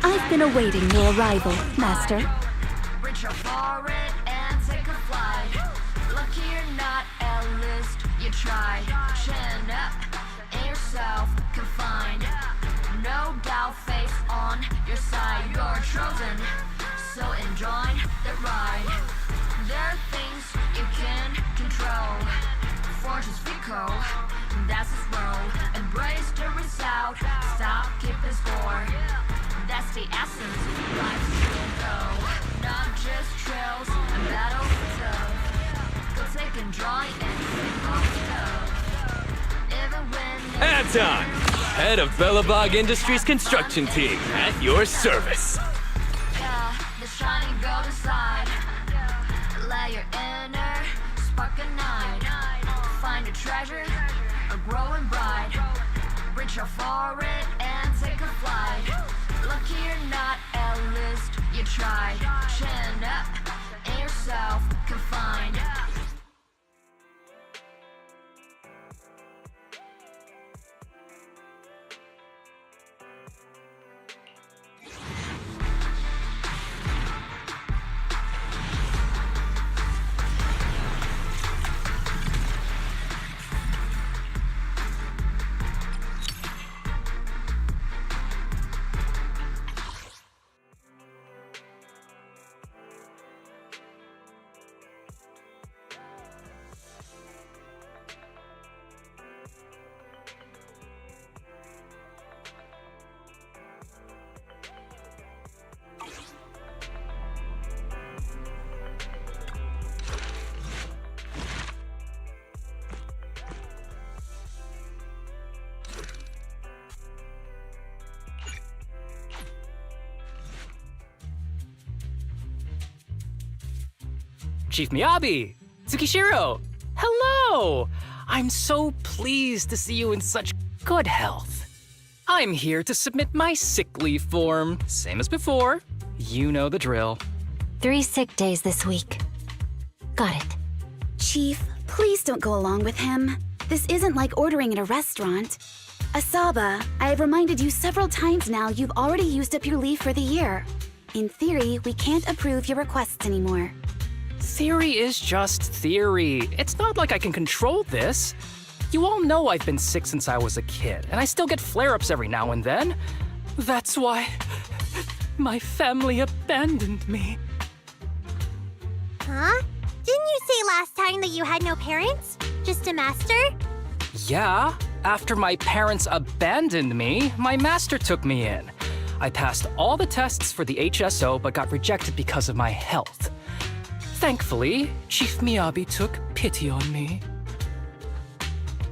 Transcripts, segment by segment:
I've been awaiting your arrival, Master. Reach out for it and take a flight. Lucky you're not a list, you tried. Chin up, ain't yourself confined. No doubt, face on your side. You're chosen, so enjoy the ride. There are things you can control. Fortune's fickle, that's his role. Embrace the result, stop keeping score. That's the essence, life's still go. Not just trails and battles tough. Go take and joy and simple stuff. Even when Anton, head of Bellabog Industries construction team, at your service. the shining golden side. Let your inner spark ignite. Find a treasure, a growing bright. Reach out for it and take a flight. Lucky you're not a list, you tried. Chin up, ain't yourself confined. Chief Miyabi! Tsukishiro! Hello! I'm so pleased to see you in such good health. I'm here to submit my sick leave form, same as before. You know the drill. 3 sick days this week. Got it. Chief, please don't go along with him. This isn't like ordering at a restaurant. Asaba, I have reminded you several times now you've already used up your leave for the year. In theory, we can't approve your requests anymore. Theory is just theory. It's not like I can control this. You all know I've been sick since I was a kid, and I still get flare-ups every now and then. That's why my family abandoned me. Huh? Didn't you say last time that you had no parents? Just a master? Yeah, after my parents abandoned me, my master took me in. I passed all the tests for the HSO but got rejected because of my health. Thankfully, Chief Miyabi took pity on me.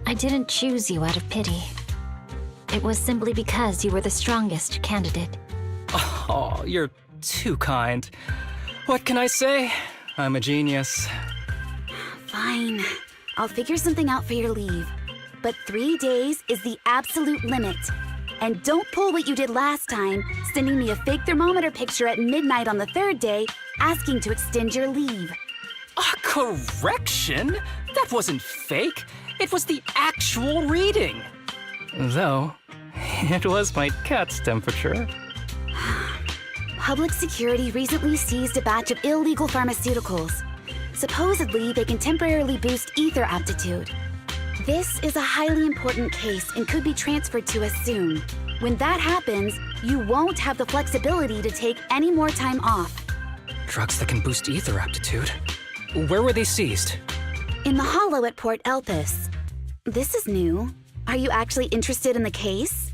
I didn't choose you out of pity. It was simply because you were the strongest candidate. Oh, you're too kind. What can I say? I'm a genius. Fine. I'll figure something out for your leave. But 3 days is the absolute limit. And don't pull what you did last time, sending me a fake thermometer picture at midnight on the 3rd day, asking to extend your leave. A correction? That wasn't fake. It was the actual reading. Though, it was my cat's temperature. Public security recently seized a batch of illegal pharmaceuticals. Supposedly, they can temporarily boost ether aptitude. This is a highly important case and could be transferred to us soon. When that happens, you won't have the flexibility to take any more time off. Drugs that can boost ether aptitude. Where were they seized? In the hollow at Port Elpis. This is new. Are you actually interested in the case?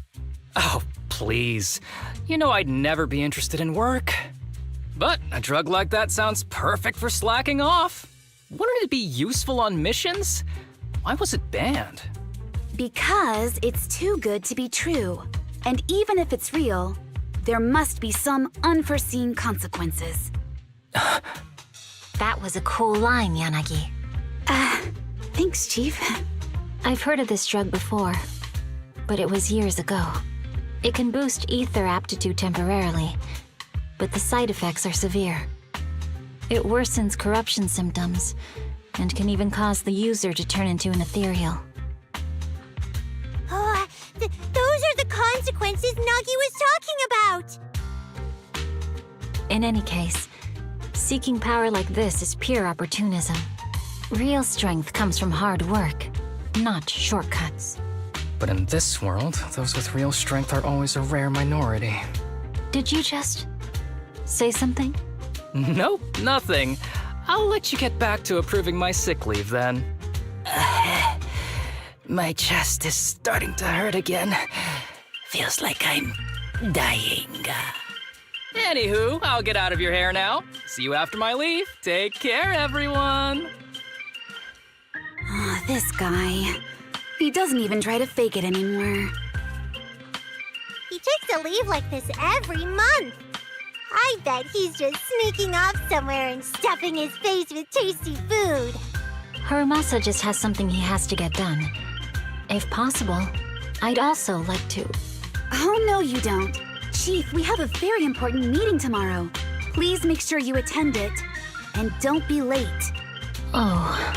Oh, please. You know I'd never be interested in work. But a drug like that sounds perfect for slacking off. Wouldn't it be useful on missions? Why was it banned? Because it's too good to be true. And even if it's real, there must be some unforeseen consequences. That was a cool line, Yanagi. Thanks, Chief. I've heard of this drug before, but it was years ago. It can boost ether aptitude temporarily, but the side effects are severe. It worsens corruption symptoms, and can even cause the user to turn into an ethereal. Oh, those are the consequences Nagi was talking about! In any case, seeking power like this is pure opportunism. Real strength comes from hard work, not shortcuts. But in this world, those with real strength are always a rare minority. Did you just say something? Nope, nothing. I'll let you get back to approving my sick leave then. My chest is starting to hurt again. Feels like I'm dying. Anywho, I'll get out of your hair now. See you after my leave. Take care, everyone. Oh, this guy. He doesn't even try to fake it anymore. He takes a leave like this every month. I bet he's just sneaking off somewhere and stuffing his face with tasty food. Harumasa just has something he has to get done. If possible, I'd also like to. Oh, no, you don't. Chief, we have a very important meeting tomorrow. Please make sure you attend it. And don't be late. Oh.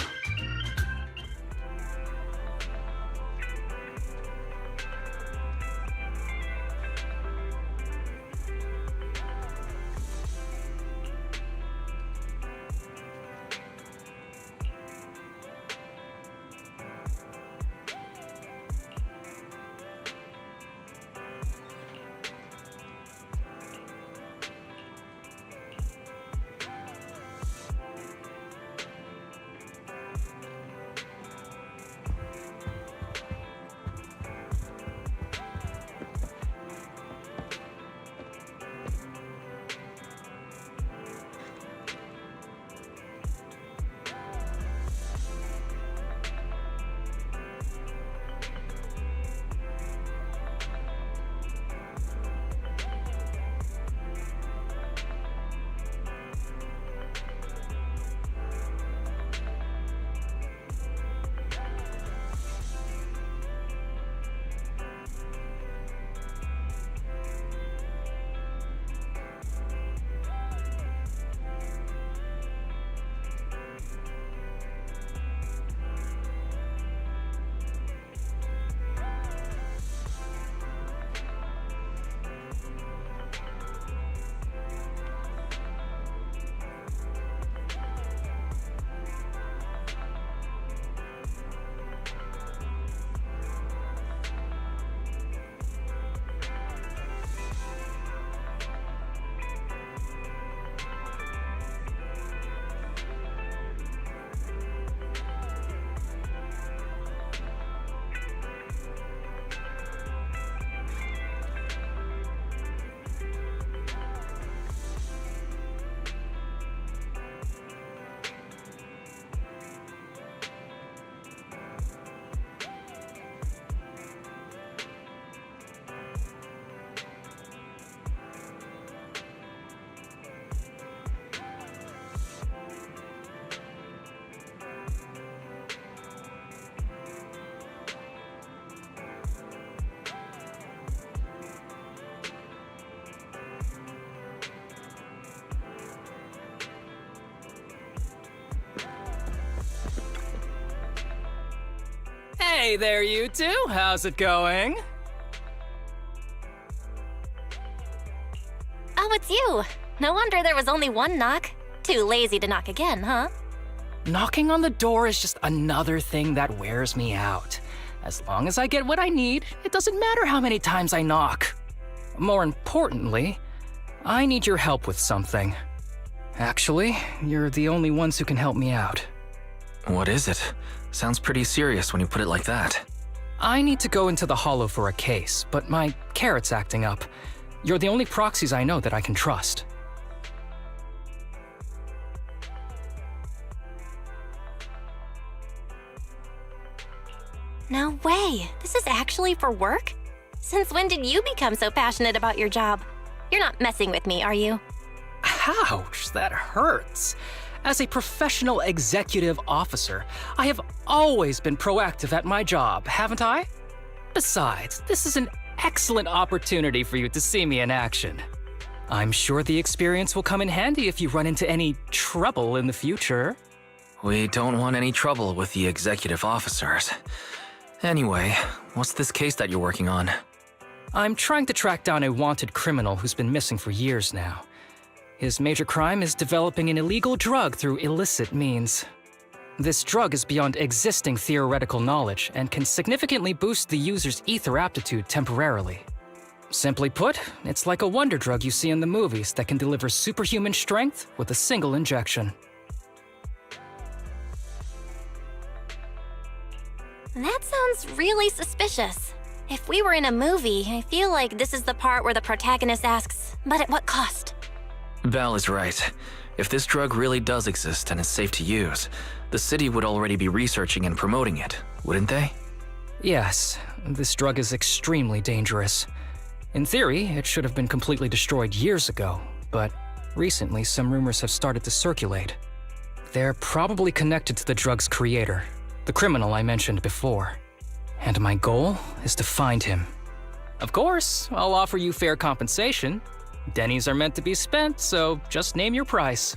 Hey there, you two. How's it going? Oh, it's you. No wonder there was only one knock. Too lazy to knock again, huh? Knocking on the door is just another thing that wears me out. As long as I get what I need, it doesn't matter how many times I knock. More importantly, I need your help with something. Actually, you're the only ones who can help me out. What is it? Sounds pretty serious when you put it like that. I need to go into the Hollow for a case, but my carrot's acting up. You're the only proxies I know that I can trust. No way. This is actually for work? Since when did you become so passionate about your job? You're not messing with me, are you? Ouch, that hurts. As a professional executive officer, I have always been proactive at my job, haven't I? Besides, this is an excellent opportunity for you to see me in action. I'm sure the experience will come in handy if you run into any trouble in the future. We don't want any trouble with the executive officers. Anyway, what's this case that you're working on? I'm trying to track down a wanted criminal who's been missing for years now. His major crime is developing an illegal drug through illicit means. This drug is beyond existing theoretical knowledge and can significantly boost the user's ether aptitude temporarily. Simply put, it's like a wonder drug you see in the movies that can deliver superhuman strength with a single injection. That sounds really suspicious. If we were in a movie, I feel like this is the part where the protagonist asks, but at what cost? Val is right. If this drug really does exist and is safe to use, the city would already be researching and promoting it, wouldn't they? Yes, this drug is extremely dangerous. In theory, it should have been completely destroyed years ago, but recently some rumors have started to circulate. They're probably connected to the drug's creator, the criminal I mentioned before. And my goal is to find him. Of course, I'll offer you fair compensation. Dennies are meant to be spent, so just name your price.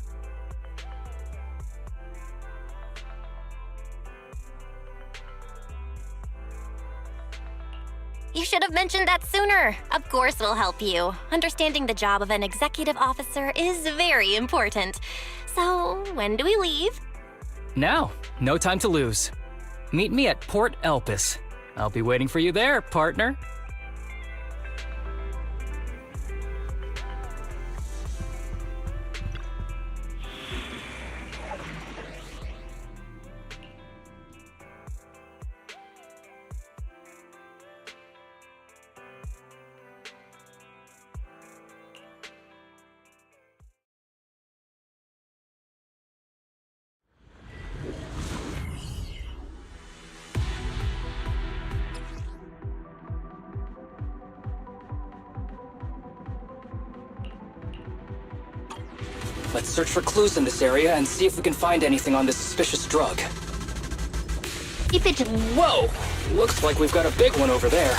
You should have mentioned that sooner. Of course we'll help you. Understanding the job of an executive officer is very important. So, when do we leave? Now, no time to lose. Meet me at Port Elpis. I'll be waiting for you there, partner. Let's search for clues in this area and see if we can find anything on this suspicious drug. If it... Whoa! Looks like we've got a big one over there.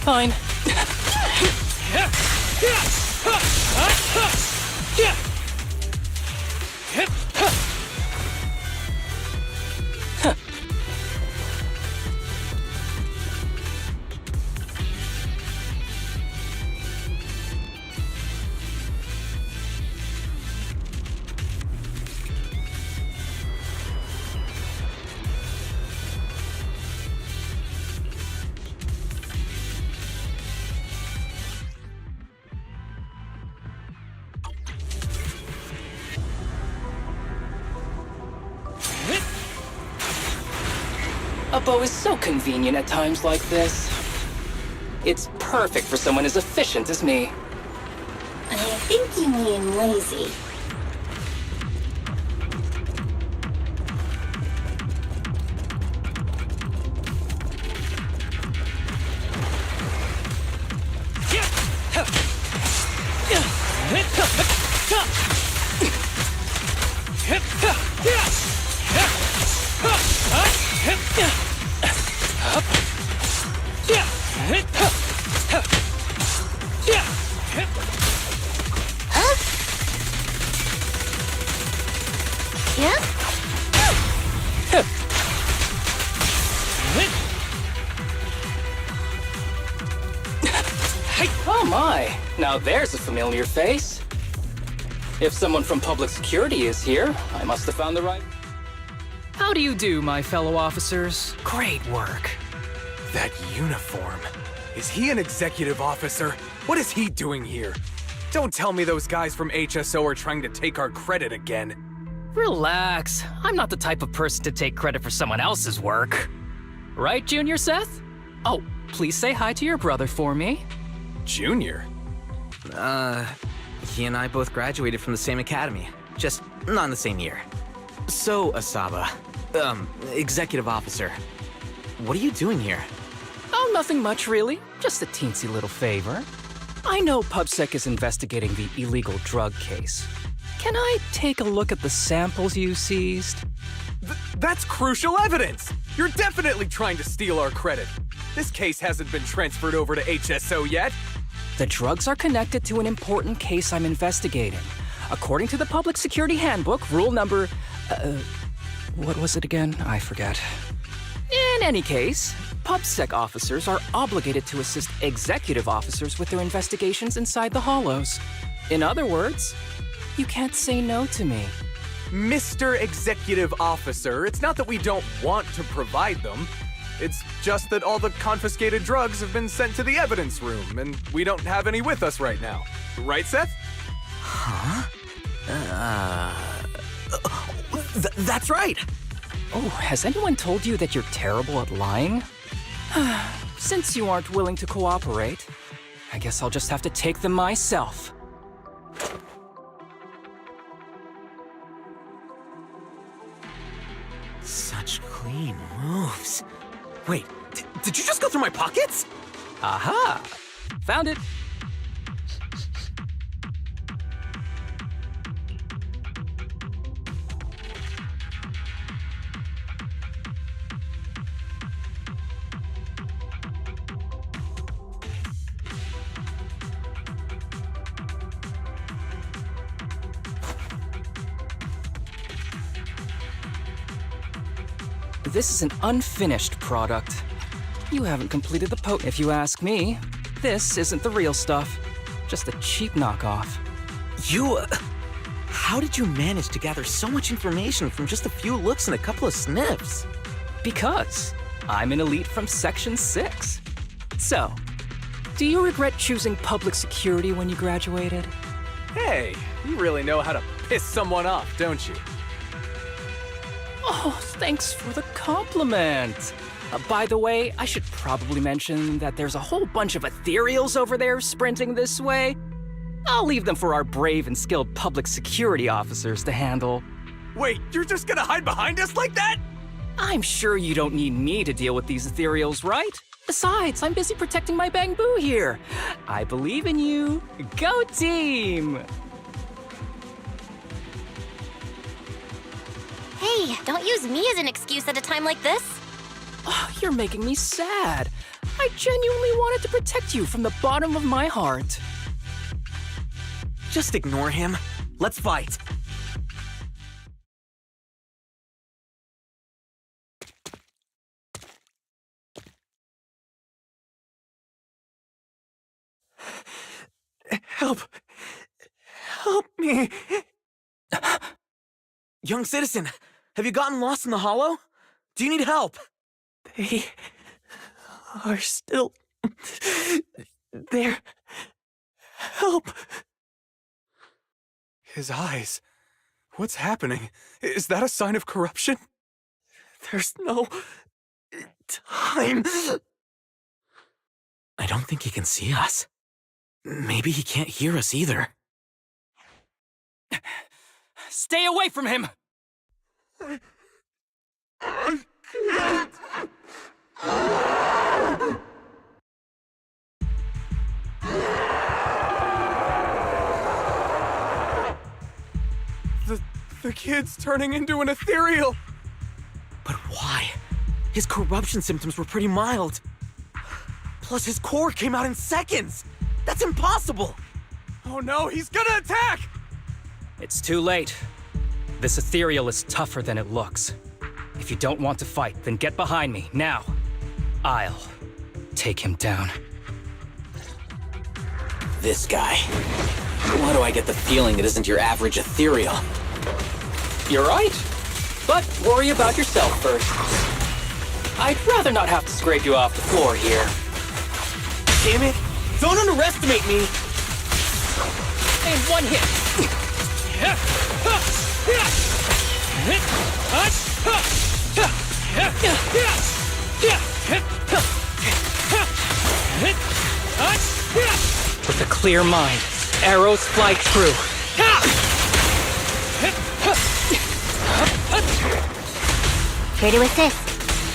Fine. A bow is so convenient at times like this. It's perfect for someone as efficient as me. I think you mean lazy. Oh my, now there's a familiar face. If someone from public security is here, I must have found the right... How do you do, my fellow officers? Great work. That uniform. Is he an executive officer? What is he doing here? Don't tell me those guys from HSO are trying to take our credit again. Relax. I'm not the type of person to take credit for someone else's work. Right, Junior Seth? Oh, please say hi to your brother for me. Junior? He and I both graduated from the same academy, just not in the same year. So, Asaba, executive officer, what are you doing here? Oh, nothing much really. Just a teensy little favor. I know PubSec is investigating the illegal drug case. Can I take a look at the samples you seized? That's crucial evidence! You're definitely trying to steal our credit. This case hasn't been transferred over to HSO yet. The drugs are connected to an important case I'm investigating. According to the Public Security Handbook, rule number... what was it again? I forget. In any case, PubSec officers are obligated to assist executive officers with their investigations inside the hollows. In other words, you can't say no to me. Mr. Executive Officer, it's not that we don't want to provide them. It's just that all the confiscated drugs have been sent to the evidence room, and we don't have any with us right now. Right, Seth? Huh? That's right! Oh, has anyone told you that you're terrible at lying? Since you aren't willing to cooperate, I guess I'll just have to take them myself. Such clean moves. Wait, did you just go through my pockets? Aha! Found it. This is an unfinished product. You haven't completed the potent. If you ask me, this isn't the real stuff. Just a cheap knockoff. How did you manage to gather so much information from just a few looks and a couple of sniffs? Because I'm an elite from Section 6. So, do you regret choosing public security when you graduated? Hey, you really know how to piss someone off, don't you? Oh, thanks for the compliment. By the way, I should probably mention that there's a whole bunch of ethereals over there sprinting this way. I'll leave them for our brave and skilled public security officers to handle. Wait, you're just gonna hide behind us like that? I'm sure you don't need me to deal with these ethereals, right? Besides, I'm busy protecting my bamboo here. I believe in you. Go team! Hey, don't use me as an excuse at a time like this. Oh, you're making me sad. I genuinely wanted to protect you from the bottom of my heart. Just ignore him. Let's fight. Help! Help me! Young citizen, have you gotten lost in the hollow? Do you need help? They are still there. Help! His eyes. What's happening? Is that a sign of corruption? There's no time. I don't think he can see us. Maybe he can't hear us either. Stay away from him! I can't. The kid's turning into an ethereal. But why? His corruption symptoms were pretty mild. Plus, his core came out in seconds. That's impossible. Oh no, he's gonna attack! It's too late. This ethereal is tougher than it looks. If you don't want to fight, then get behind me, now. I'll take him down. This guy. Why do I get the feeling it isn't your average ethereal? You're right. But worry about yourself first. I'd rather not have to scrape you off the floor here. Damn it! Don't underestimate me! In one hit. With a clear mind, arrows fly true. Here to assist.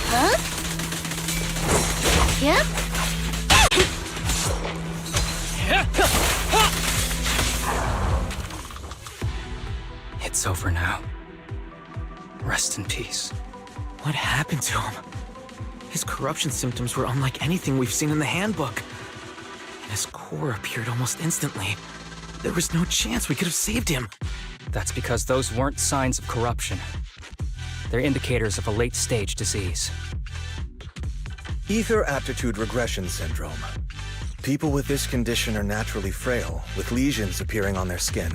Huh? Yep. It's over now. Rest in peace. What happened to him? His corruption symptoms were unlike anything we've seen in the handbook. His core appeared almost instantly. There was no chance we could have saved him. That's because those weren't signs of corruption. They're indicators of a late-stage disease. Ether aptitude regression syndrome. People with this condition are naturally frail, with lesions appearing on their skin.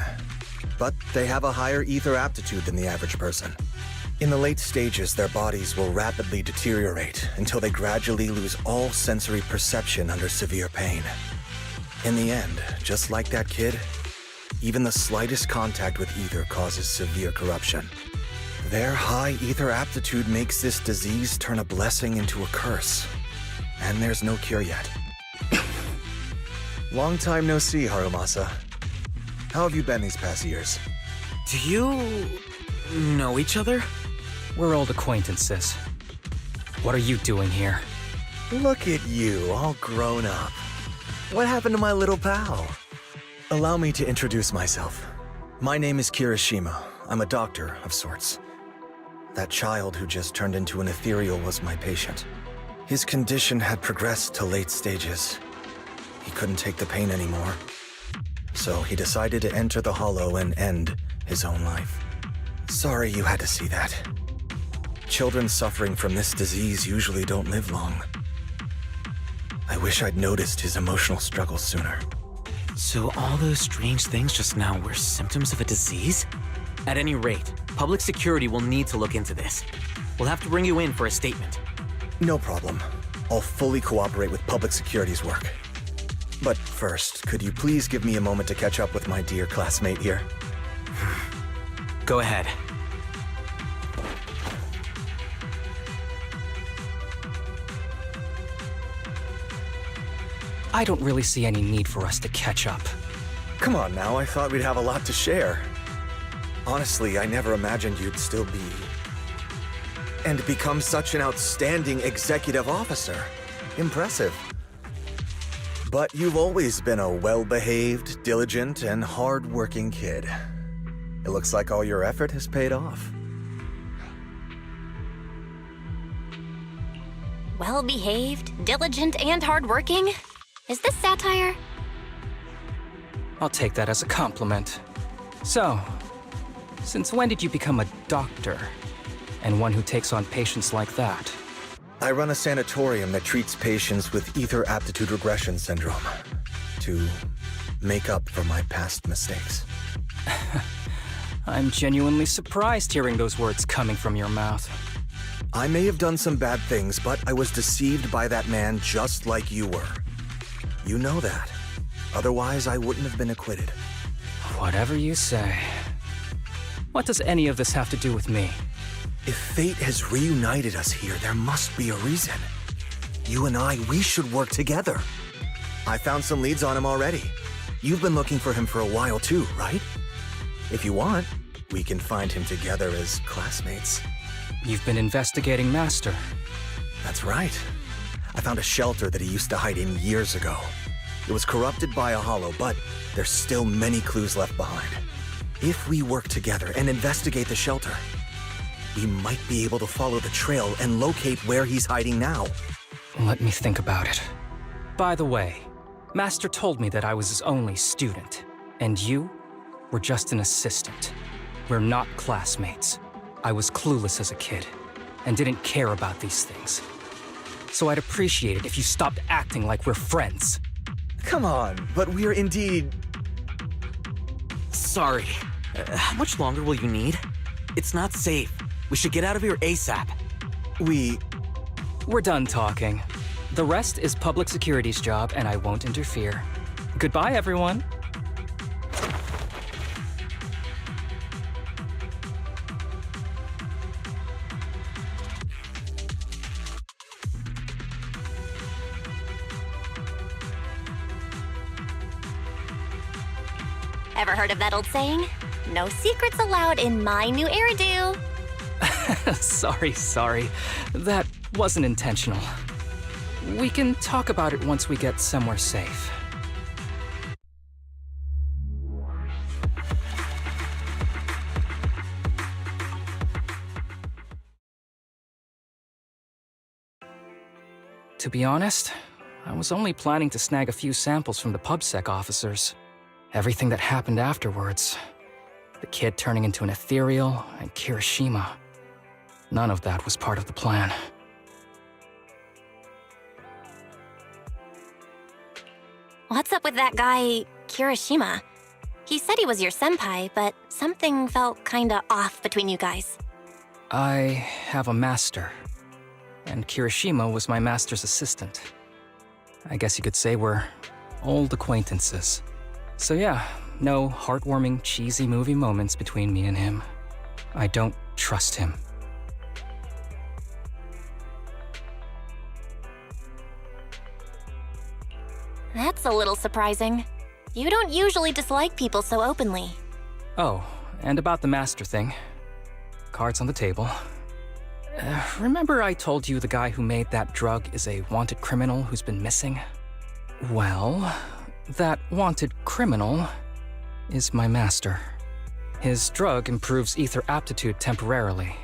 But they have a higher ether aptitude than the average person. In the late stages, their bodies will rapidly deteriorate until they gradually lose all sensory perception under severe pain. In the end, just like that kid, even the slightest contact with ether causes severe corruption. Their high ether aptitude makes this disease turn a blessing into a curse. And there's no cure yet. Long time no see, Harumasa. How have you been these past years? Do you know each other? We're old acquaintances. What are you doing here? Look at you, all grown up. What happened to my little pal? Allow me to introduce myself. My name is Kirishima. I'm a doctor of sorts. That child who just turned into an ethereal was my patient. His condition had progressed to late stages. He couldn't take the pain anymore. So he decided to enter the Hollow and end his own life. Sorry you had to see that. Children suffering from this disease usually don't live long. I wish I'd noticed his emotional struggles sooner. So all those strange things just now were symptoms of a disease? At any rate, public security will need to look into this. We'll have to bring you in for a statement. No problem. I'll fully cooperate with public security's work. But first, could you please give me a moment to catch up with my dear classmate here? Go ahead. I don't really see any need for us to catch up. Come on now, I thought we'd have a lot to share. Honestly, I never imagined you'd still be... and become such an outstanding executive officer. Impressive. But you've always been a well-behaved, diligent, and hard-working kid. It looks like all your effort has paid off. Well-behaved, diligent, and hardworking? Is this satire? I'll take that as a compliment. So, since when did you become a doctor? And one who takes on patients like that? I run a sanatorium that treats patients with ether aptitude regression syndrome to make up for my past mistakes. I'm genuinely surprised hearing those words coming from your mouth. I may have done some bad things, but I was deceived by that man just like you were. You know that. Otherwise, I wouldn't have been acquitted. Whatever you say. What does any of this have to do with me? If fate has reunited us here, there must be a reason. You and I, we should work together. I found some leads on him already. You've been looking for him for a while too, right? If you want, we can find him together as classmates. You've been investigating Master. That's right. I found a shelter that he used to hide in years ago. It was corrupted by a hollow, but there's still many clues left behind. If we work together and investigate the shelter, we might be able to follow the trail and locate where he's hiding now. Let me think about it. By the way, Master told me that I was his only student, and you were just an assistant. We're not classmates. I was clueless as a kid, and didn't care about these things. So I'd appreciate it if you stopped acting like we're friends. Come on, but we're indeed... Sorry. How much longer will you need? It's not safe. We should get out of here ASAP. We're done talking. The rest is public security's job, and I won't interfere. Goodbye, everyone. Ever heard of that old saying? No secrets allowed in my new hairdo. Sorry. That wasn't intentional. We can talk about it once we get somewhere safe. To be honest, I was only planning to snag a few samples from the PubSec officers. Everything that happened afterwards. The kid turning into an ethereal and Kirishima. None of that was part of the plan. What's up with that guy, Kirishima? He said he was your senpai, but something felt kinda off between you guys. I have a master, and Kirishima was my master's assistant. I guess you could say we're old acquaintances. So yeah, no heartwarming, cheesy movie moments between me and him. I don't trust him. That's a little surprising. You don't usually dislike people so openly. Oh, and about the master thing. Cards on the table. Remember I told you the guy who made that drug is a wanted criminal who's been missing? Well, that wanted criminal is my master. His drug improves ether aptitude temporarily,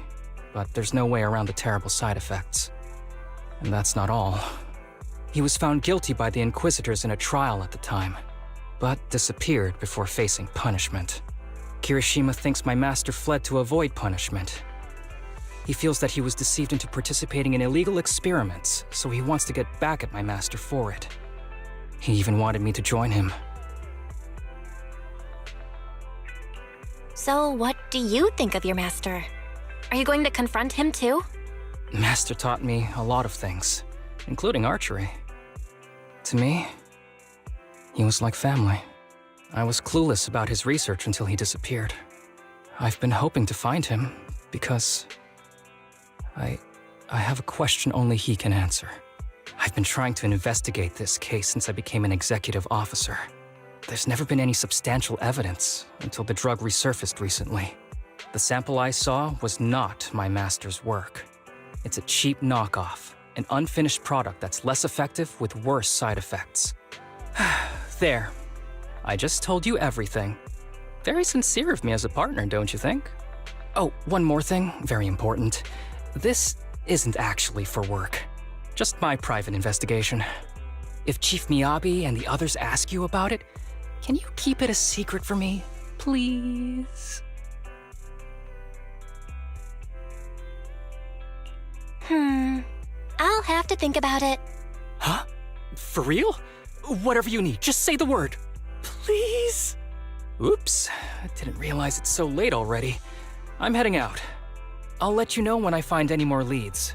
but there's no way around the terrible side effects. And that's not all. He was found guilty by the Inquisitors in a trial at the time, but disappeared before facing punishment. Kirishima thinks my master fled to avoid punishment. He feels that he was deceived into participating in illegal experiments, so he wants to get back at my master for it. He even wanted me to join him. So what do you think of your master? Are you going to confront him too? Master taught me a lot of things, including archery. To me, he was like family. I was clueless about his research until he disappeared. I've been hoping to find him because I have a question only he can answer. I've been trying to investigate this case since I became an executive officer. There's never been any substantial evidence until the drug resurfaced recently. The sample I saw was not my master's work. It's a cheap knockoff, an unfinished product that's less effective with worse side effects. There. I just told you everything. Very sincere of me as a partner, don't you think? Oh, one more thing, very important. This isn't actually for work. Just my private investigation. If Chief Miyabi and the others ask you about it, can you keep it a secret for me, please? I'll have to think about it. Huh? For real? Whatever you need, just say the word. Please? Oops, I didn't realize it's so late already. I'm heading out. I'll let you know when I find any more leads.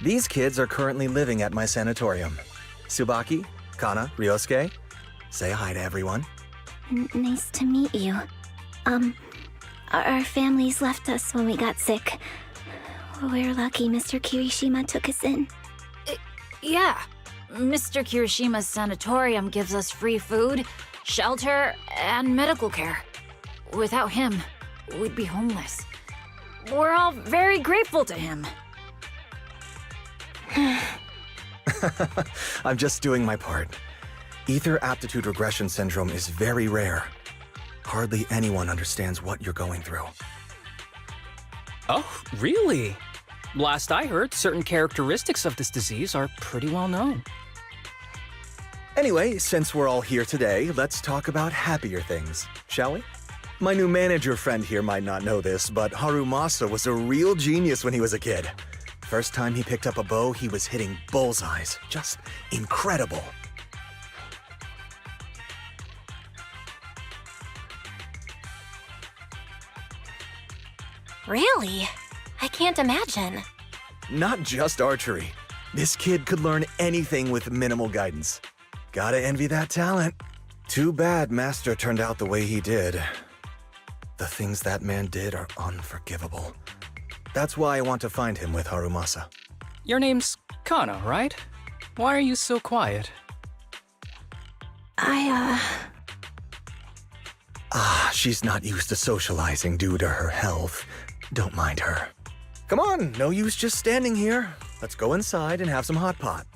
These kids are currently living at my sanatorium. Tsubaki, Kana, Ryosuke, say hi to everyone. Nice to meet you. Our families left us when we got sick. We're lucky Mr. Kirishima took us in. Yeah. Mr. Kirishima's sanatorium gives us free food, shelter, and medical care. Without him, we'd be homeless. We're all very grateful to him. I'm just doing my part. Ether aptitude regression syndrome is very rare. Hardly anyone understands what you're going through. Oh, really? Last I heard, certain characteristics of this disease are pretty well known. Anyway, since we're all here today, let's talk about happier things, shall we? My new manager friend here might not know this, but Harumasa was a real genius when he was a kid. First time he picked up a bow, he was hitting bullseyes. Just incredible. Really? I can't imagine. Not just archery. This kid could learn anything with minimal guidance. Gotta envy that talent. Too bad Master turned out the way he did. The things that man did are unforgivable. That's why I want to find him with Harumasa. Your name's Kana, right? Why are you so quiet? She's not used to socializing due to her health. Don't mind her. Come on, no use just standing here. Let's go inside and have some hot pot.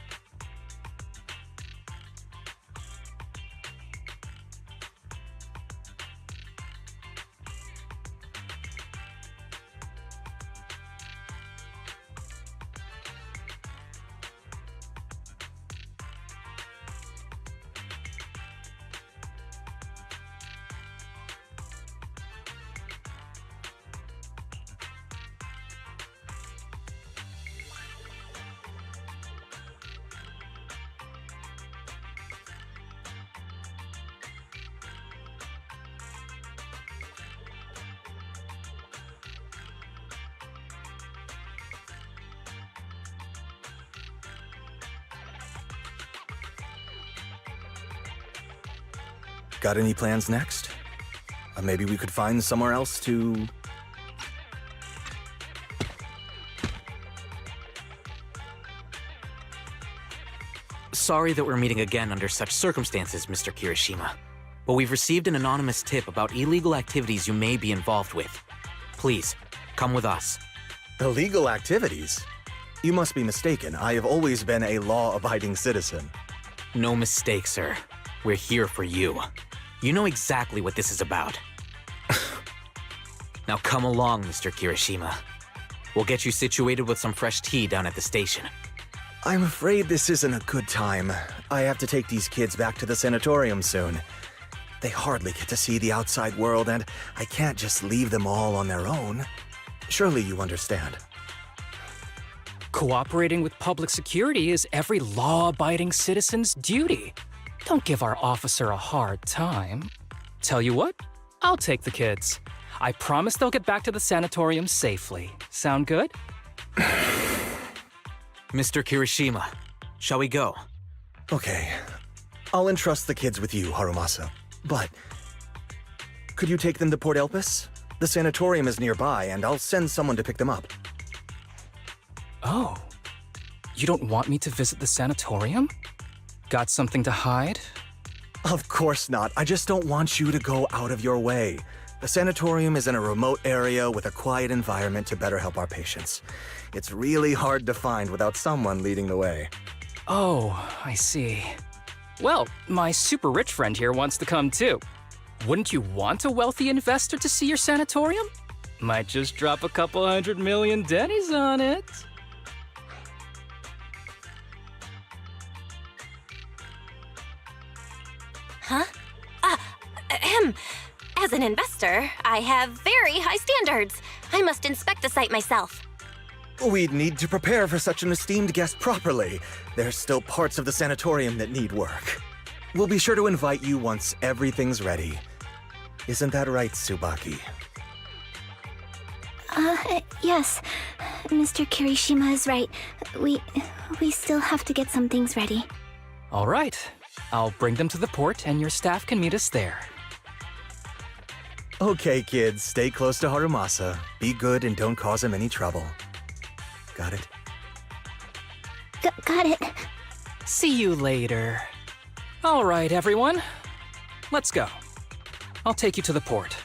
Got any plans next? Maybe we could find somewhere else to... Sorry that we're meeting again under such circumstances, Mr. Kirishima. But we've received an anonymous tip about illegal activities you may be involved with. Please, come with us. Illegal activities? You must be mistaken. I have always been a law-abiding citizen. No mistake, sir. We're here for you. You know exactly what this is about. Now come along, Mr. Kirishima. We'll get you situated with some fresh tea down at the station. I'm afraid this isn't a good time. I have to take these kids back to the sanatorium soon. They hardly get to see the outside world, and I can't just leave them all on their own. Surely you understand. Cooperating with public security is every law-abiding citizen's duty. Don't give our officer a hard time. Tell you what, I'll take the kids. I promise they'll get back to the sanatorium safely. Sound good? Mr. Kirishima, shall we go? Okay. I'll entrust the kids with you, Harumasa. But... could you take them to Port Elpis? The sanatorium is nearby, and I'll send someone to pick them up. Oh. You don't want me to visit the sanatorium? Got something to hide? Of course not. I just don't want you to go out of your way. The sanatorium is in a remote area with a quiet environment to better help our patients. It's really hard to find without someone leading the way. Oh, I see. Well, my super rich friend here wants to come too. Wouldn't you want a wealthy investor to see your sanatorium? Might just drop a couple $100 million dennies on it. Huh? As an investor, I have very high standards. I must inspect the site myself. We'd need to prepare for such an esteemed guest properly. There's still parts of the sanatorium that need work. We'll be sure to invite you once everything's ready. Isn't that right, Tsubaki? Yes. Mr. Kirishima is right. We still have to get some things ready. All right. I'll bring them to the port and your staff can meet us there. Okay, kids, stay close to Harumasa. Be good and don't cause him any trouble. Got it? Got it. See you later. All right, everyone. Let's go. I'll take you to the port.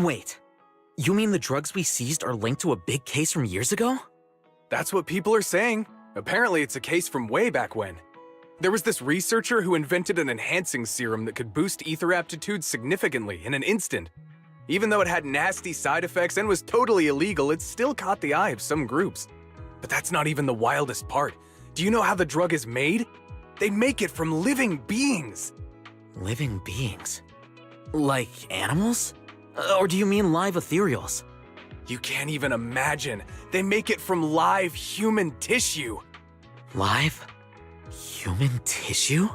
Wait. You mean the drugs we seized are linked to a big case from years ago? That's what people are saying. Apparently, it's a case from way back when. There was this researcher who invented an enhancing serum that could boost ether aptitude significantly in an instant. Even though it had nasty side effects and was totally illegal, it still caught the eye of some groups. But that's not even the wildest part. Do you know how the drug is made? They make it from living beings. Living beings? Like animals? Or do you mean live ethereals? You can't even imagine. They make it from live human tissue. Live? Human tissue?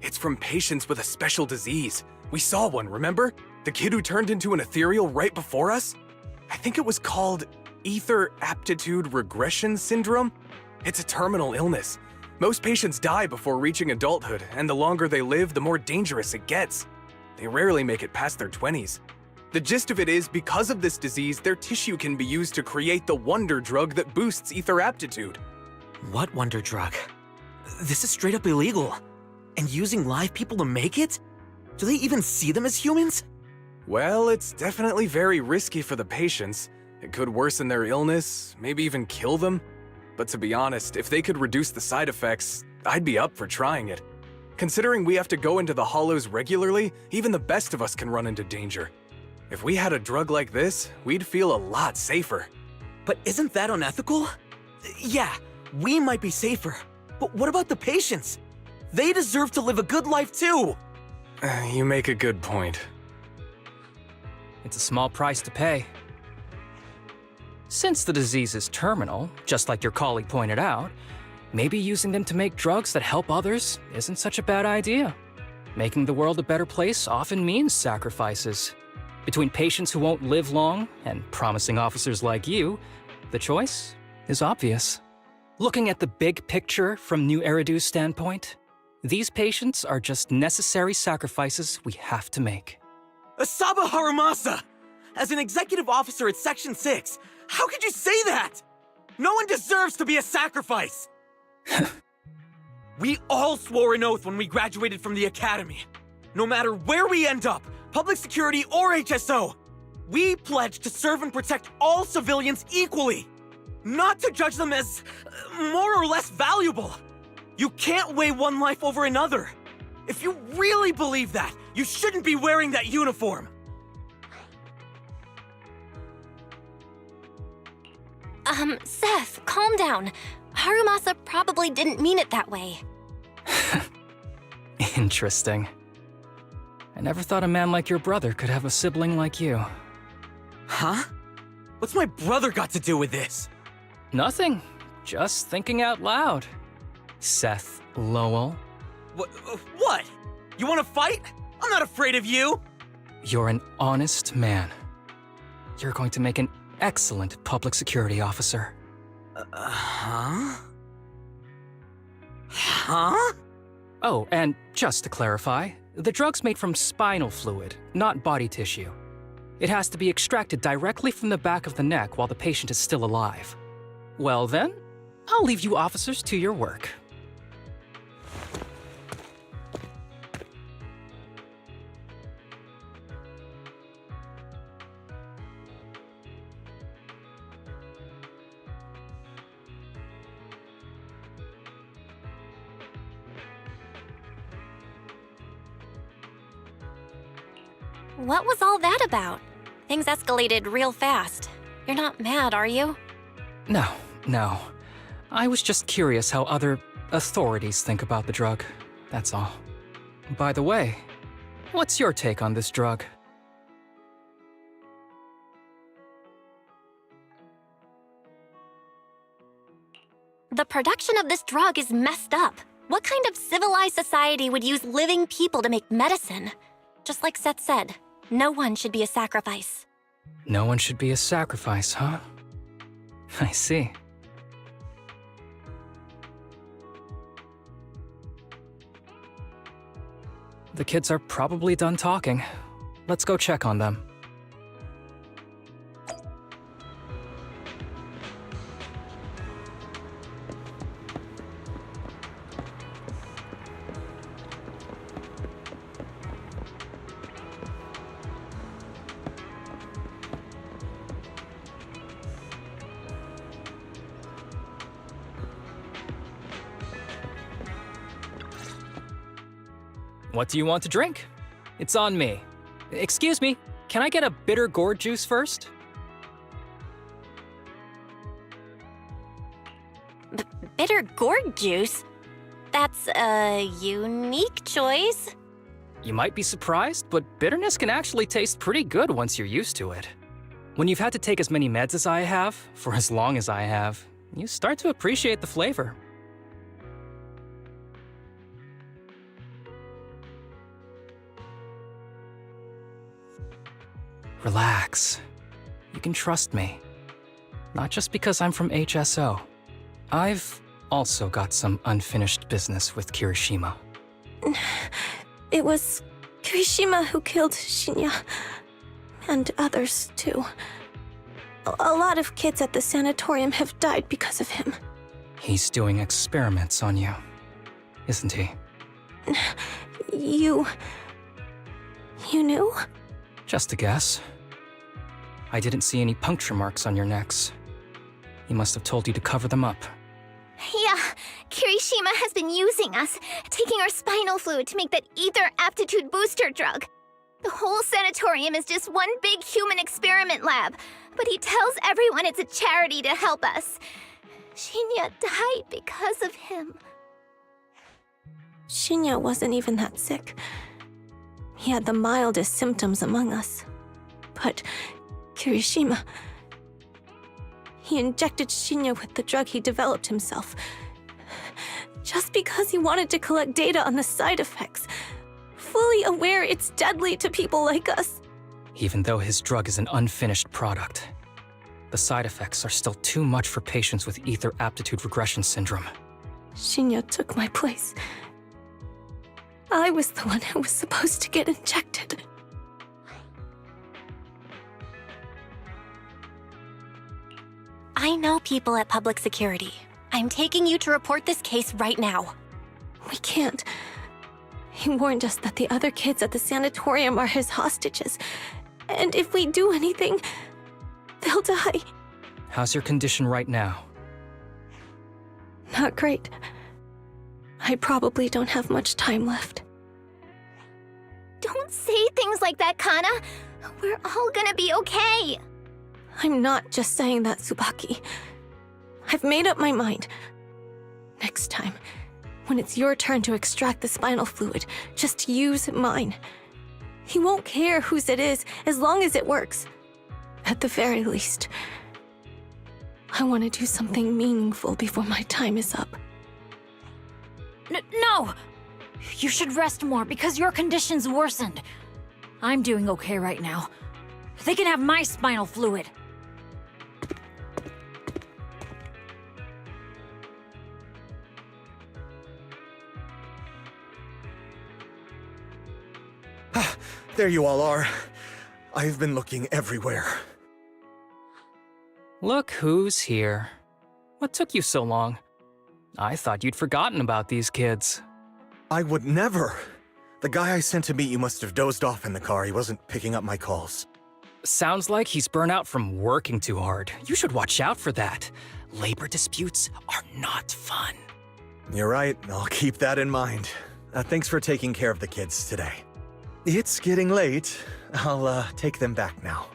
It's from patients with a special disease. We saw one, remember? The kid who turned into an ethereal right before us? I think it was called Ether Aptitude Regression Syndrome. It's a terminal illness. Most patients die before reaching adulthood, and the longer they live, the more dangerous it gets. They rarely make it past their 20s. The gist of it is, because of this disease, their tissue can be used to create the wonder drug that boosts ether aptitude. What wonder drug? This is straight up illegal. And using live people to make it? Do they even see them as humans? Well, it's definitely very risky for the patients. It could worsen their illness, maybe even kill them. But to be honest, if they could reduce the side effects, I'd be up for trying it. Considering we have to go into the hollows regularly, even the best of us can run into danger. If we had a drug like this, we'd feel a lot safer. But isn't that unethical? Yeah, we might be safer. But what about the patients? They deserve to live a good life too! You make a good point. It's a small price to pay. Since the disease is terminal, just like your colleague pointed out, maybe using them to make drugs that help others isn't such a bad idea. Making the world a better place often means sacrifices. Between patients who won't live long and promising officers like you, the choice is obvious. Looking at the big picture from New Eridu's standpoint, these patients are just necessary sacrifices we have to make. Asaba Harumasa! As an executive officer at Section 6, how could you say that? No one deserves to be a sacrifice! We all swore an oath when we graduated from the academy. No matter where we end up, public security or HSO, we pledged to serve and protect all civilians equally, not to judge them as more or less valuable. You can't weigh one life over another. If you really believe that, you shouldn't be wearing that uniform. Seth, calm down. Harumasa probably didn't mean it that way. Interesting. I never thought a man like your brother could have a sibling like you. Huh? What's my brother got to do with this? Nothing. Just thinking out loud. Seth Lowell. What? You want to fight? I'm not afraid of you! You're an honest man. You're going to make an excellent public security officer. Huh? Huh? Oh, and just to clarify, the drug's made from spinal fluid, not body tissue. It has to be extracted directly from the back of the neck while the patient is still alive. Well then, I'll leave you officers to your work. What was all that about? Things escalated real fast. You're not mad, are you? No. I was just curious how other authorities think about the drug, that's all. By the way, what's your take on this drug? The production of this drug is messed up. What kind of civilized society would use living people to make medicine? Just like Seth said, no one should be a sacrifice. No one should be a sacrifice, huh? I see. The kids are probably done talking. Let's go check on them. What do you want to drink? It's on me. Excuse me, can I get a bitter gourd juice first? Bitter gourd juice? That's a unique choice. You might be surprised, but bitterness can actually taste pretty good once you're used to it. When you've had to take as many meds as I have, for as long as I have, you start to appreciate the flavor. Relax. You can trust me. Not just because I'm from HSO. I've also got some unfinished business with Kirishima. It was Kirishima who killed Shinya. And others, too. A lot of kids at the sanatorium have died because of him. He's doing experiments on you, isn't he? You knew? Just a guess. I didn't see any puncture marks on your necks. He must have told you to cover them up. Yeah, Kirishima has been using us, taking our spinal fluid to make that ether aptitude booster drug. The whole sanatorium is just one big human experiment lab, but he tells everyone it's a charity to help us. Shinya died because of him. Shinya wasn't even that sick. He had the mildest symptoms among us. But Kirishima... He injected Shinya with the drug he developed himself. Just because he wanted to collect data on the side effects. Fully aware it's deadly to people like us. Even though his drug is an unfinished product, the side effects are still too much for patients with ether aptitude regression syndrome. Shinya took my place. I was the one who was supposed to get injected. I know people at public security. I'm taking you to report this case right now. We can't. He warned us that the other kids at the sanatorium are his hostages. And if we do anything, they'll die. How's your condition right now? Not great. I probably don't have much time left. Don't say things like that, Kana. We're all gonna be okay. I'm not just saying that, Tsubaki. I've made up my mind. Next time, when it's your turn to extract the spinal fluid, just use mine. He won't care whose it is, as long as it works. At the very least, I want to do something meaningful before my time is up. No! You should rest more because your condition's worsened. I'm doing okay right now. They can have my spinal fluid. There you all are. I've been looking everywhere. Look who's here. What took you so long? I thought you'd forgotten about these kids. I would never. The guy I sent to meet you must have dozed off in the car. He wasn't picking up my calls. Sounds like he's burnt out from working too hard. You should watch out for that. Labor disputes are not fun. You're right. I'll keep that in mind. Thanks for taking care of the kids today. It's getting late. I'll take them back now.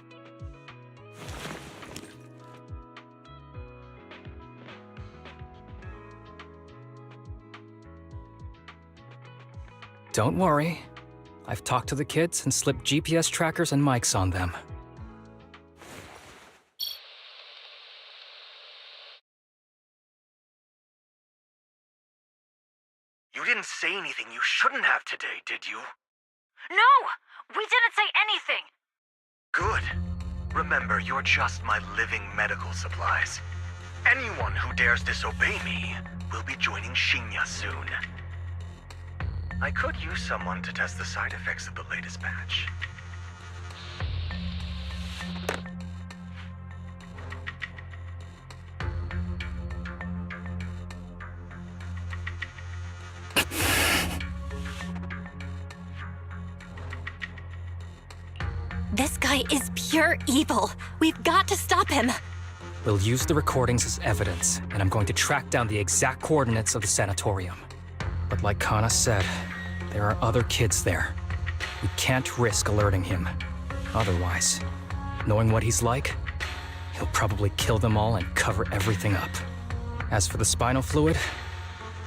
Don't worry. I've talked to the kids and slipped GPS trackers and mics on them. You didn't say anything you shouldn't have today, did you? No! We didn't say anything! Good. Remember, you're just my living medical supplies. Anyone who dares disobey me will be joining Shinya soon. I could use someone to test the side effects of the latest batch. This guy is pure evil. We've got to stop him. We'll use the recordings as evidence, and I'm going to track down the exact coordinates of the sanatorium. But like Kana said, There are other kids there. We can't risk alerting him. Otherwise, knowing what he's like, he'll probably kill them all and cover everything up. As for the spinal fluid,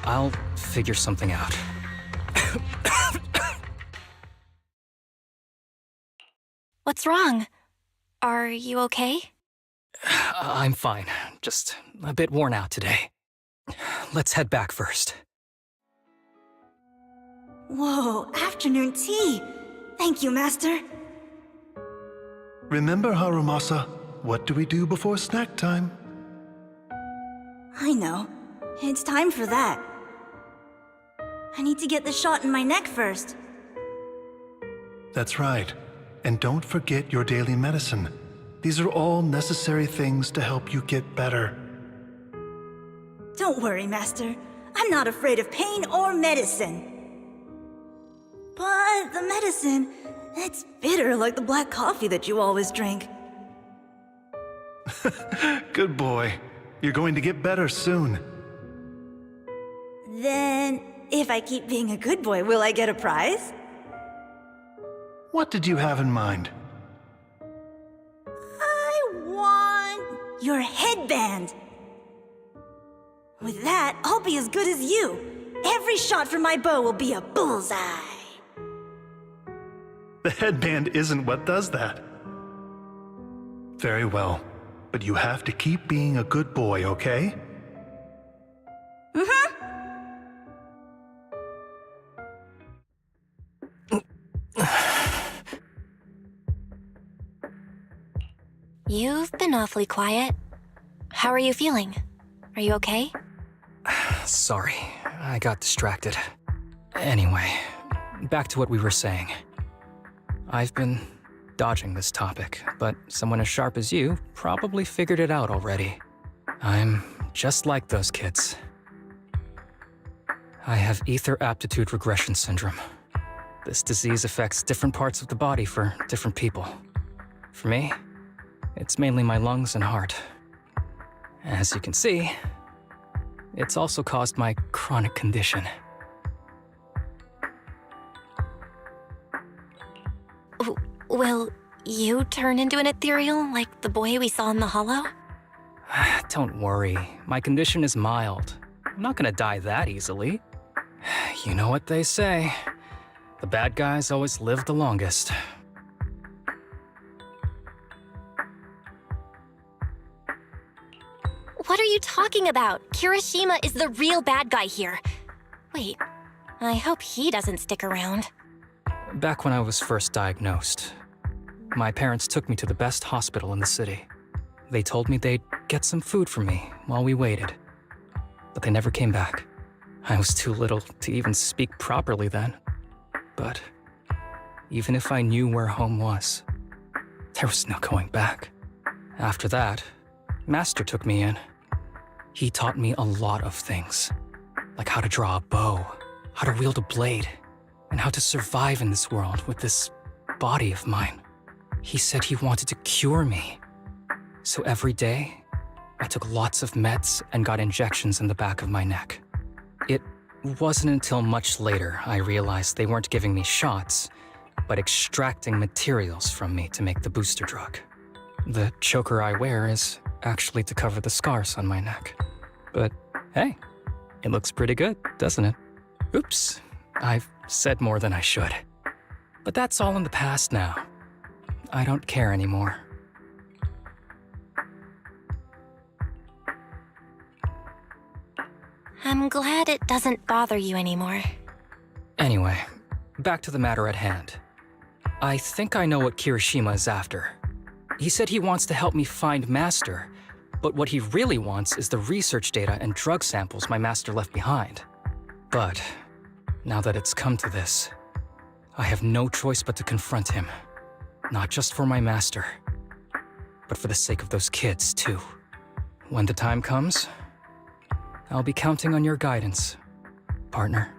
I'll figure something out. What's wrong? Are you okay? I'm fine, just a bit worn out today. Let's head back first. Whoa, afternoon tea! Thank you, Master. Remember, Harumasa, what do we do before snack time? I know. It's time for that. I need to get the shot in my neck first. That's right. And don't forget your daily medicine. These are all necessary things to help you get better. Don't worry, Master. I'm not afraid of pain or medicine. But the medicine, it's bitter like the black coffee that you always drink. Good boy. You're going to get better soon. Then, if I keep being a good boy, will I get a prize? What did you have in mind? I want your headband. With that, I'll be as good as you. Every shot from my bow will be a bullseye. The headband isn't what does that. Very well, but you have to keep being a good boy, okay? You've been awfully quiet. How are you feeling? Are you okay? Sorry, I got distracted. Anyway, back to what we were saying. I've been dodging this topic, but someone as sharp as you probably figured it out already. I'm just like those kids. I have ether aptitude regression syndrome. This disease affects different parts of the body for different people. For me, it's mainly my lungs and heart. As you can see, it's also caused my chronic condition. Will you turn into an ethereal like the boy we saw in the hollow? Don't worry, my condition is mild. I'm not gonna die that easily. You know what they say. The bad guys always live the longest. What are you talking about? Kirishima is the real bad guy here. Wait, I hope he doesn't stick around. Back when I was first diagnosed, my parents took me to the best hospital in the city. They told me they'd get some food for me while we waited. But they never came back. I was too little to even speak properly then. But even if I knew where home was, there was no going back. After that, Master took me in. He taught me a lot of things, like how to draw a bow, how to wield a blade, and how to survive in this world with this body of mine. He said he wanted to cure me. So every day, I took lots of meds and got injections in the back of my neck. It wasn't until much later I realized they weren't giving me shots, but extracting materials from me to make the booster drug. The choker I wear is actually to cover the scars on my neck. But hey, it looks pretty good, doesn't it? Oops, I've said more than I should. But that's all in the past now. I don't care anymore. I'm glad it doesn't bother you anymore. Anyway, back to the matter at hand. I think I know what Kirishima is after. He said he wants to help me find Master, but what he really wants is the research data and drug samples my master left behind. But now that it's come to this, I have no choice but to confront him. Not just for my master, but for the sake of those kids, too. When the time comes, I'll be counting on your guidance, partner.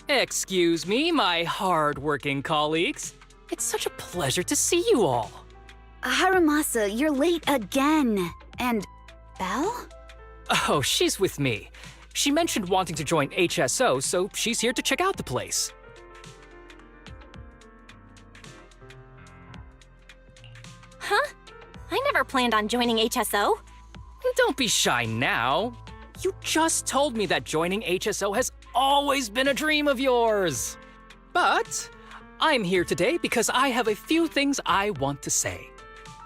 Excuse me, my hard-working colleagues. It's such a pleasure to see you all. Harumasa, you're late again. And Belle? Oh, she's with me. She mentioned wanting to join HSO, so she's here to check out the place. Huh? I never planned on joining HSO. Don't be shy now. You just told me that joining HSO has always been a dream of yours. But I'm here today because I have a few things I want to say.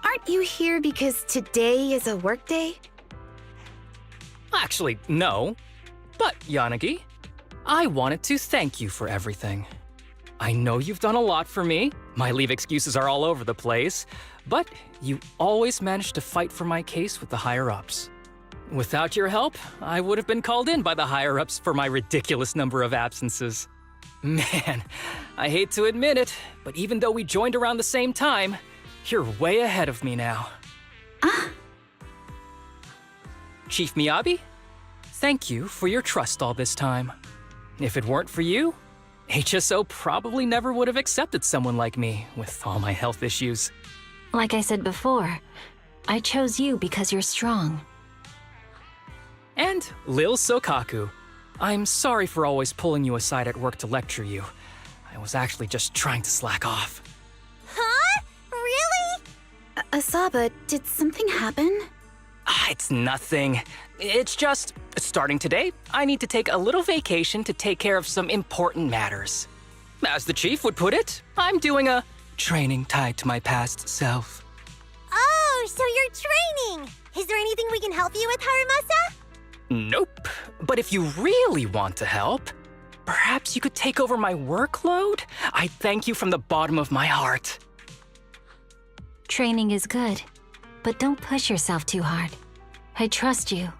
Aren't you here because today is a work day? Actually, no. But, Yanagi, I wanted to thank you for everything. I know you've done a lot for me. My leave excuses are all over the place. But you always managed to fight for my case with the higher-ups. Without your help, I would have been called in by the higher-ups for my ridiculous number of absences. Man, I hate to admit it, but even though we joined around the same time, you're way ahead of me now. Chief Miyabi, thank you for your trust all this time. If it weren't for you, HSO probably never would have accepted someone like me with all my health issues. Like I said before, I chose you because you're strong. And Lil Sokaku, I'm sorry for always pulling you aside at work to lecture you. I was actually just trying to slack off. Huh? Really? Asaba, did something happen? It's nothing. It's just, starting today, I need to take a little vacation to take care of some important matters. As the chief would put it, I'm doing a training tied to my past self. Oh, so you're training! Is there anything we can help you with, Harumasa? Nope. But if you really want to help, perhaps you could take over my workload? I thank you from the bottom of my heart. Training is good, but don't push yourself too hard. I trust you,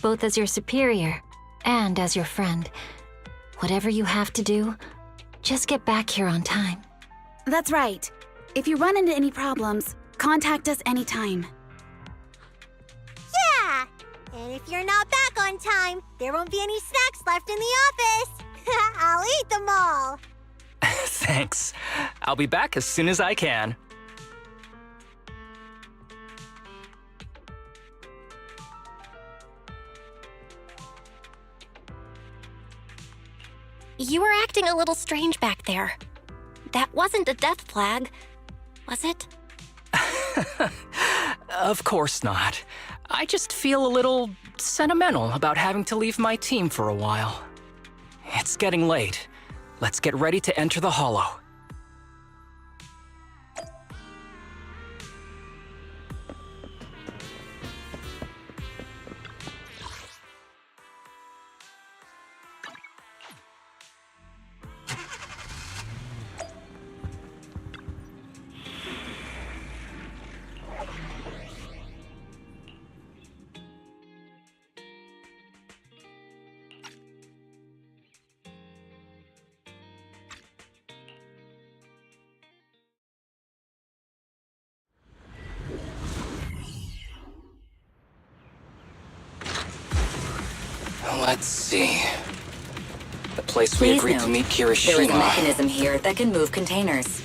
both as your superior and as your friend. Whatever you have to do, just get back here on time. That's right. If you run into any problems, contact us anytime. Yeah! And if you're not back on time, there won't be any snacks left in the office. I'll eat them all. Thanks. I'll be back as soon as I can. You were acting a little strange back there. That wasn't a death flag, was it? Of course not. I just feel a little sentimental about having to leave my team for a while. It's getting late. Let's get ready to enter the Hollow. Let's see. The place we agreed to meet Kirishima. There is a mechanism here that can move containers.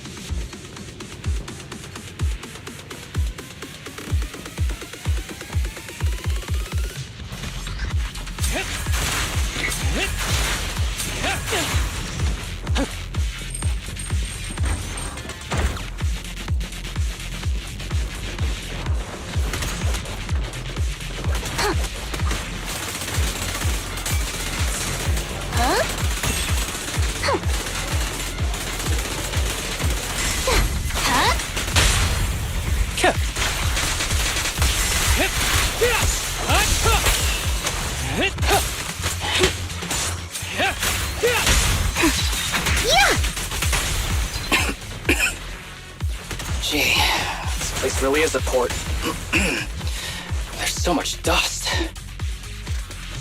Gee, this place really is a port. There's so much dust.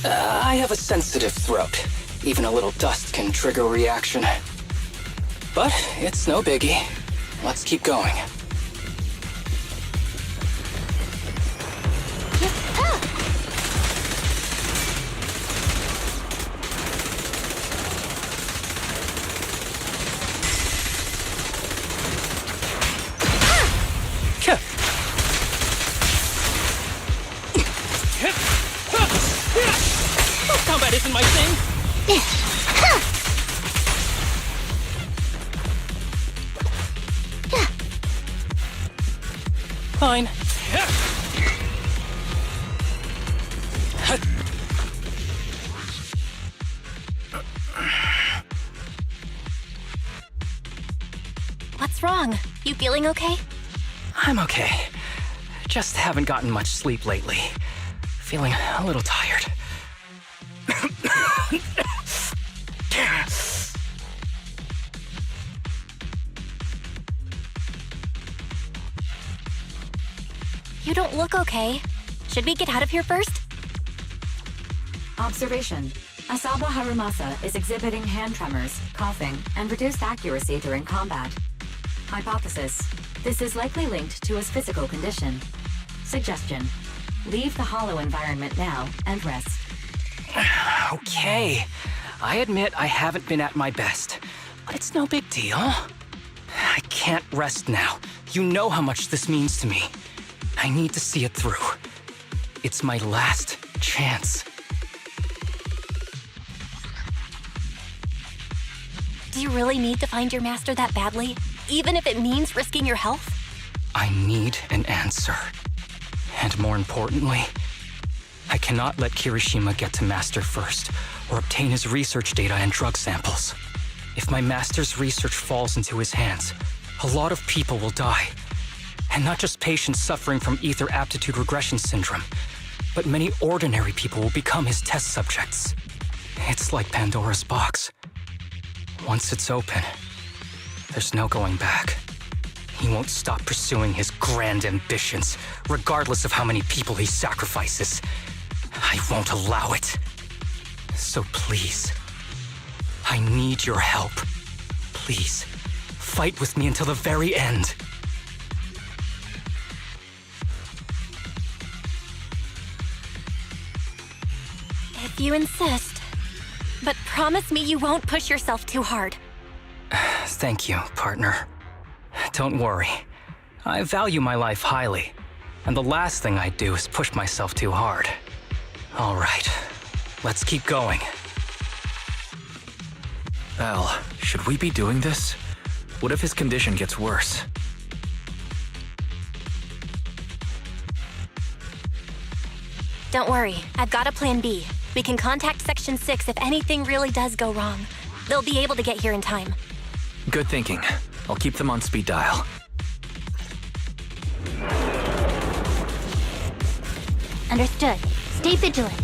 I have a sensitive throat. Even a little dust can trigger a reaction. But it's no biggie. Let's keep going. isn't my thing. Fine. What's wrong? You feeling okay? I'm okay. Just haven't gotten much sleep lately. Feeling a little tired. You don't look okay. Should we get out of here first? Observation. Asaba Harumasa is exhibiting hand tremors, coughing, and reduced accuracy during combat. Hypothesis. This is likely linked to his physical condition. Suggestion. Leave the hollow environment now and rest. Okay. I admit I haven't been at my best, but it's no big deal. I can't rest now. You know how much this means to me. I need to see it through. It's my last chance. Do you really need to find your master that badly? Even if it means risking your health? I need an answer. And more importantly, I cannot let Kirishima get to Master first, or obtain his research data and drug samples. If my Master's research falls into his hands, a lot of people will die. And not just patients suffering from ether aptitude regression syndrome, but many ordinary people will become his test subjects. It's like Pandora's box. Once it's open, there's no going back. He won't stop pursuing his grand ambitions, regardless of how many people he sacrifices. I won't allow it. So please, I need your help. Please, fight with me until the very end. If you insist. But promise me you won't push yourself too hard. Thank you, partner. Don't worry. I value my life highly, and the last thing I do is push myself too hard. All right, let's keep going. Al, should we be doing this? What if his condition gets worse? Don't worry, I've got a plan B. We can contact Section 6 if anything really does go wrong. They'll be able to get here in time. Good thinking. I'll keep them on speed dial. Understood. Stay vigilant.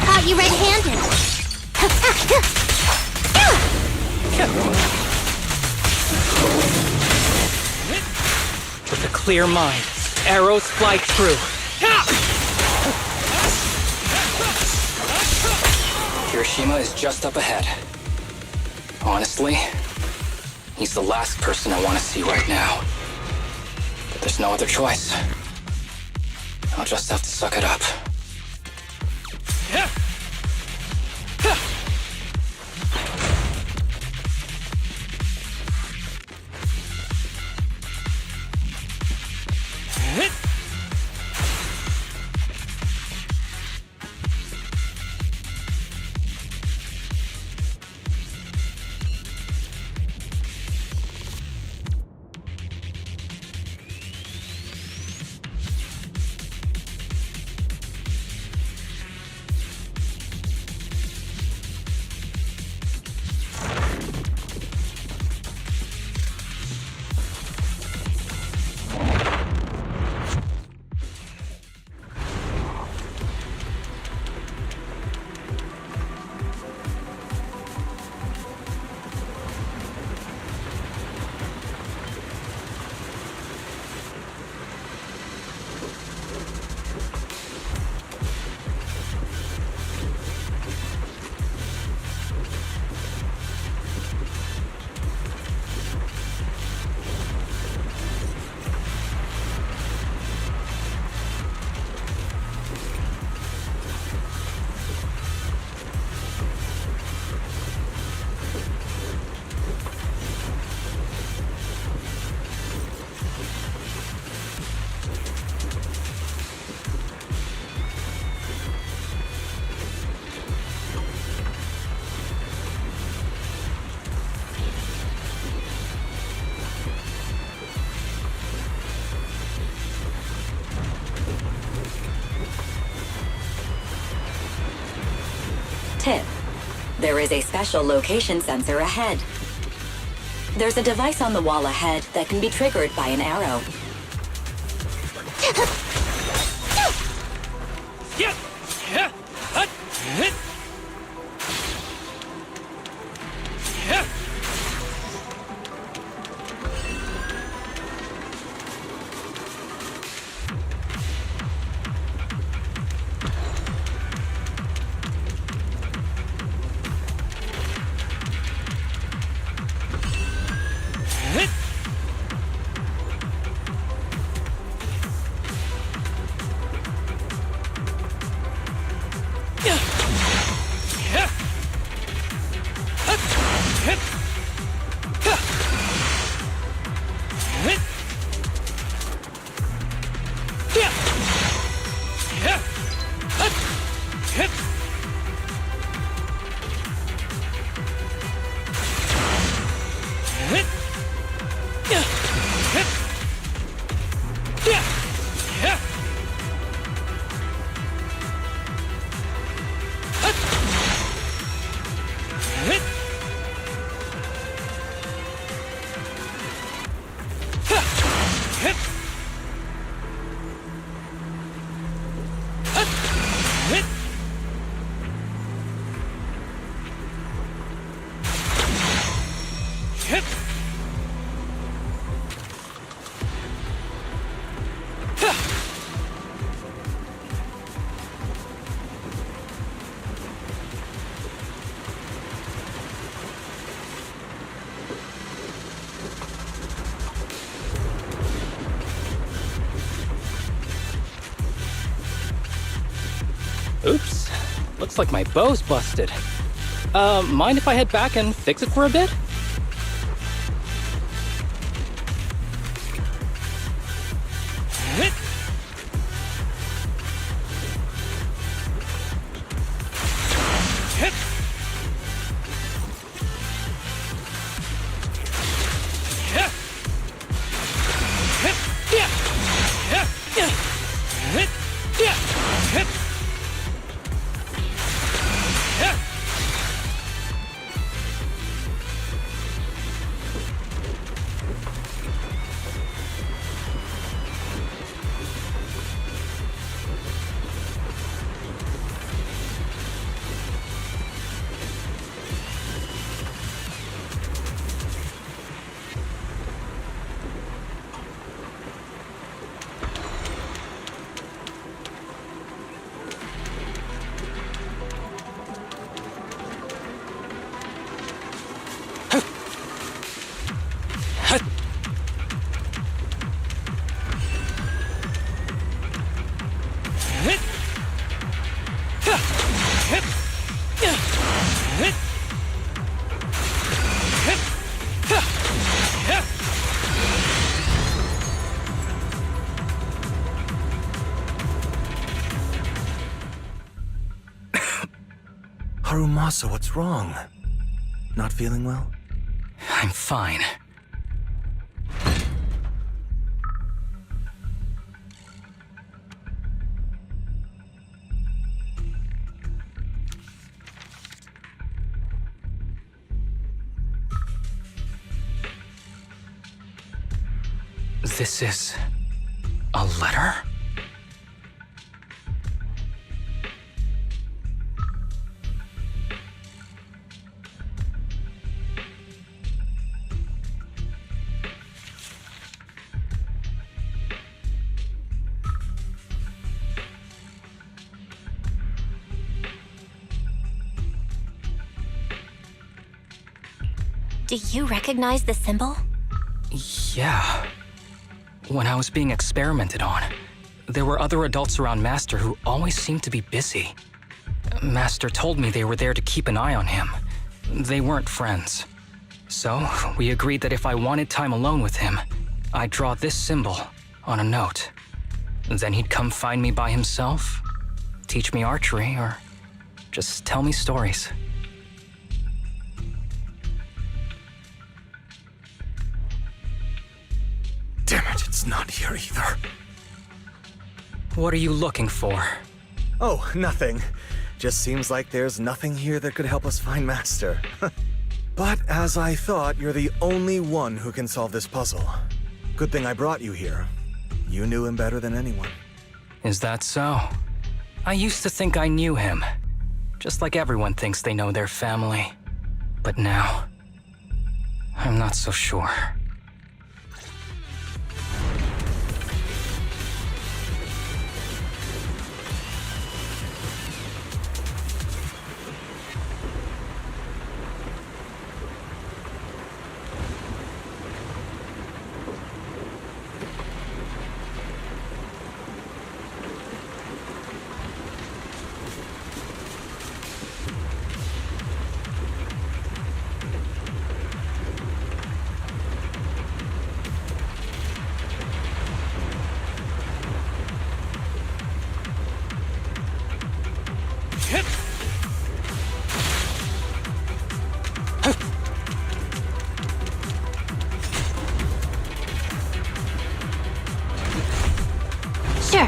Caught you red-handed. With a clear mind, arrows fly true. Kirishima is just up ahead. Honestly, he's the last person I want to see right now. But there's no other choice. I'll just have to suck it up. tip. There is a special location sensor ahead. There's a device on the wall ahead that can be triggered by an arrow. Oops. Looks like my bow's busted. Mind if I head back and fix it for a bit? Harumasa, what's wrong? Not feeling well? I'm fine. This is a letter? Do you recognize the symbol? Yeah. When I was being experimented on, there were other adults around Master who always seemed to be busy. Master told me they were there to keep an eye on him. They weren't friends. So, we agreed that if I wanted time alone with him, I'd draw this symbol on a note. Then he'd come find me by himself, teach me archery, or just tell me stories. Damn it, it's not here either. What are you looking for? Oh, nothing. Just seems like there's nothing here that could help us find Master. But as I thought, you're the only one who can solve this puzzle. Good thing I brought you here. You knew him better than anyone. Is that so? I used to think I knew him. Just like everyone thinks they know their family. But now, I'm not so sure. Sure.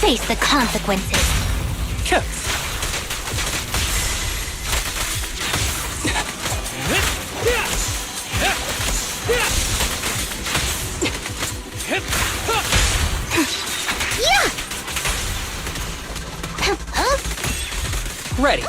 Face the consequences. Ready.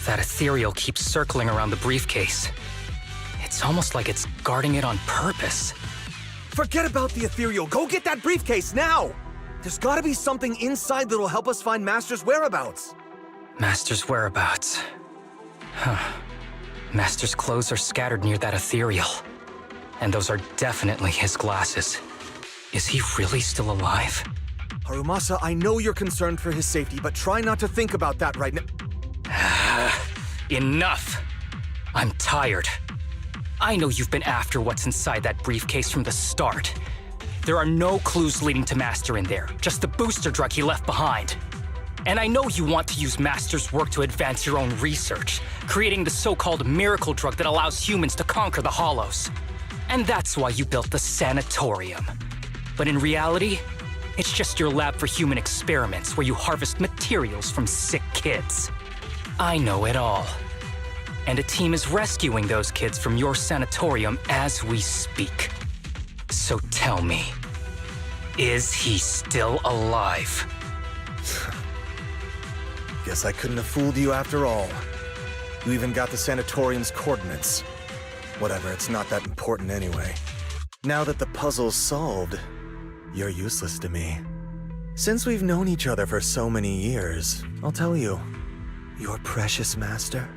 That ethereal keeps circling around the briefcase. It's almost like it's guarding it on purpose. Forget about the ethereal. Go get that briefcase now! There's gotta be something inside that'll help us find Master's whereabouts. Master's whereabouts. Huh. Master's clothes are scattered near that ethereal. And those are definitely his glasses. Is he really still alive? Harumasa, I know you're concerned for his safety, but try not to think about that right now. Enough! I'm tired. I know you've been after what's inside that briefcase from the start. There are no clues leading to Master in there, just the booster drug he left behind. And I know you want to use Master's work to advance your own research, creating the so-called miracle drug that allows humans to conquer the Hollows. And that's why you built the sanatorium. But in reality, it's just your lab for human experiments where you harvest materials from sick kids. I know it all. And a team is rescuing those kids from your sanatorium as we speak. So tell me, is he still alive? Guess I couldn't have fooled you after all. You even got the sanatorium's coordinates. Whatever, it's not that important anyway. Now that the puzzle's solved, you're useless to me. Since we've known each other for so many years, I'll tell you, your precious master?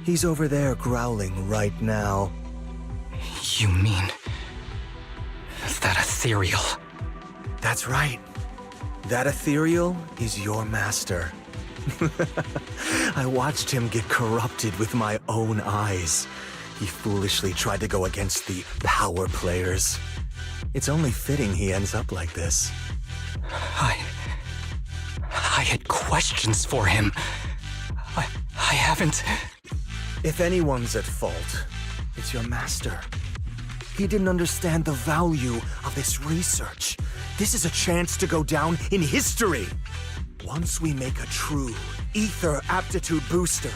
He's over there growling right now. You mean... that ethereal? That's right. That ethereal is your master. I watched him get corrupted with my own eyes. He foolishly tried to go against the power players. had questions for him. I haven't... If anyone's at fault, it's your master. He didn't understand the value of this research. This is a chance to go down in history. Once we make a true ether aptitude booster,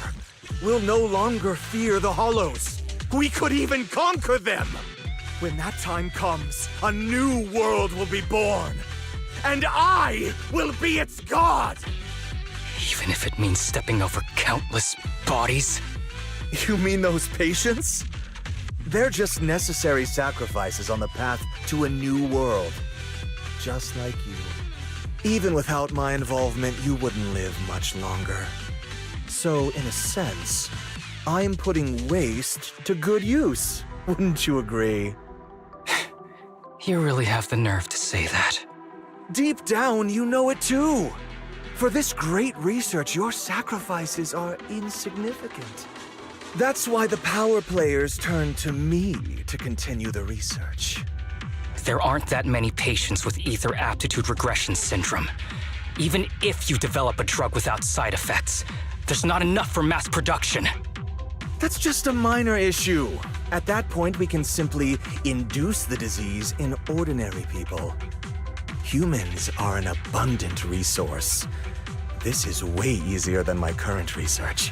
we'll no longer fear the Hollows. We could even conquer them. When that time comes, a new world will be born. And I will be its god! Even if it means stepping over countless bodies? You mean those patients? They're just necessary sacrifices on the path to a new world. Just like you. Even without my involvement, you wouldn't live much longer. So, in a sense, I'm putting waste to good use. Wouldn't you agree? You really have the nerve to say that. Deep down, you know it too. For this great research, your sacrifices are insignificant. That's why the power players turn to me to continue the research. There aren't that many patients with ether aptitude regression syndrome. Even if you develop a drug without side effects, there's not enough for mass production. That's just a minor issue. At that point, we can simply induce the disease in ordinary people. Humans are an abundant resource. This is way easier than my current research.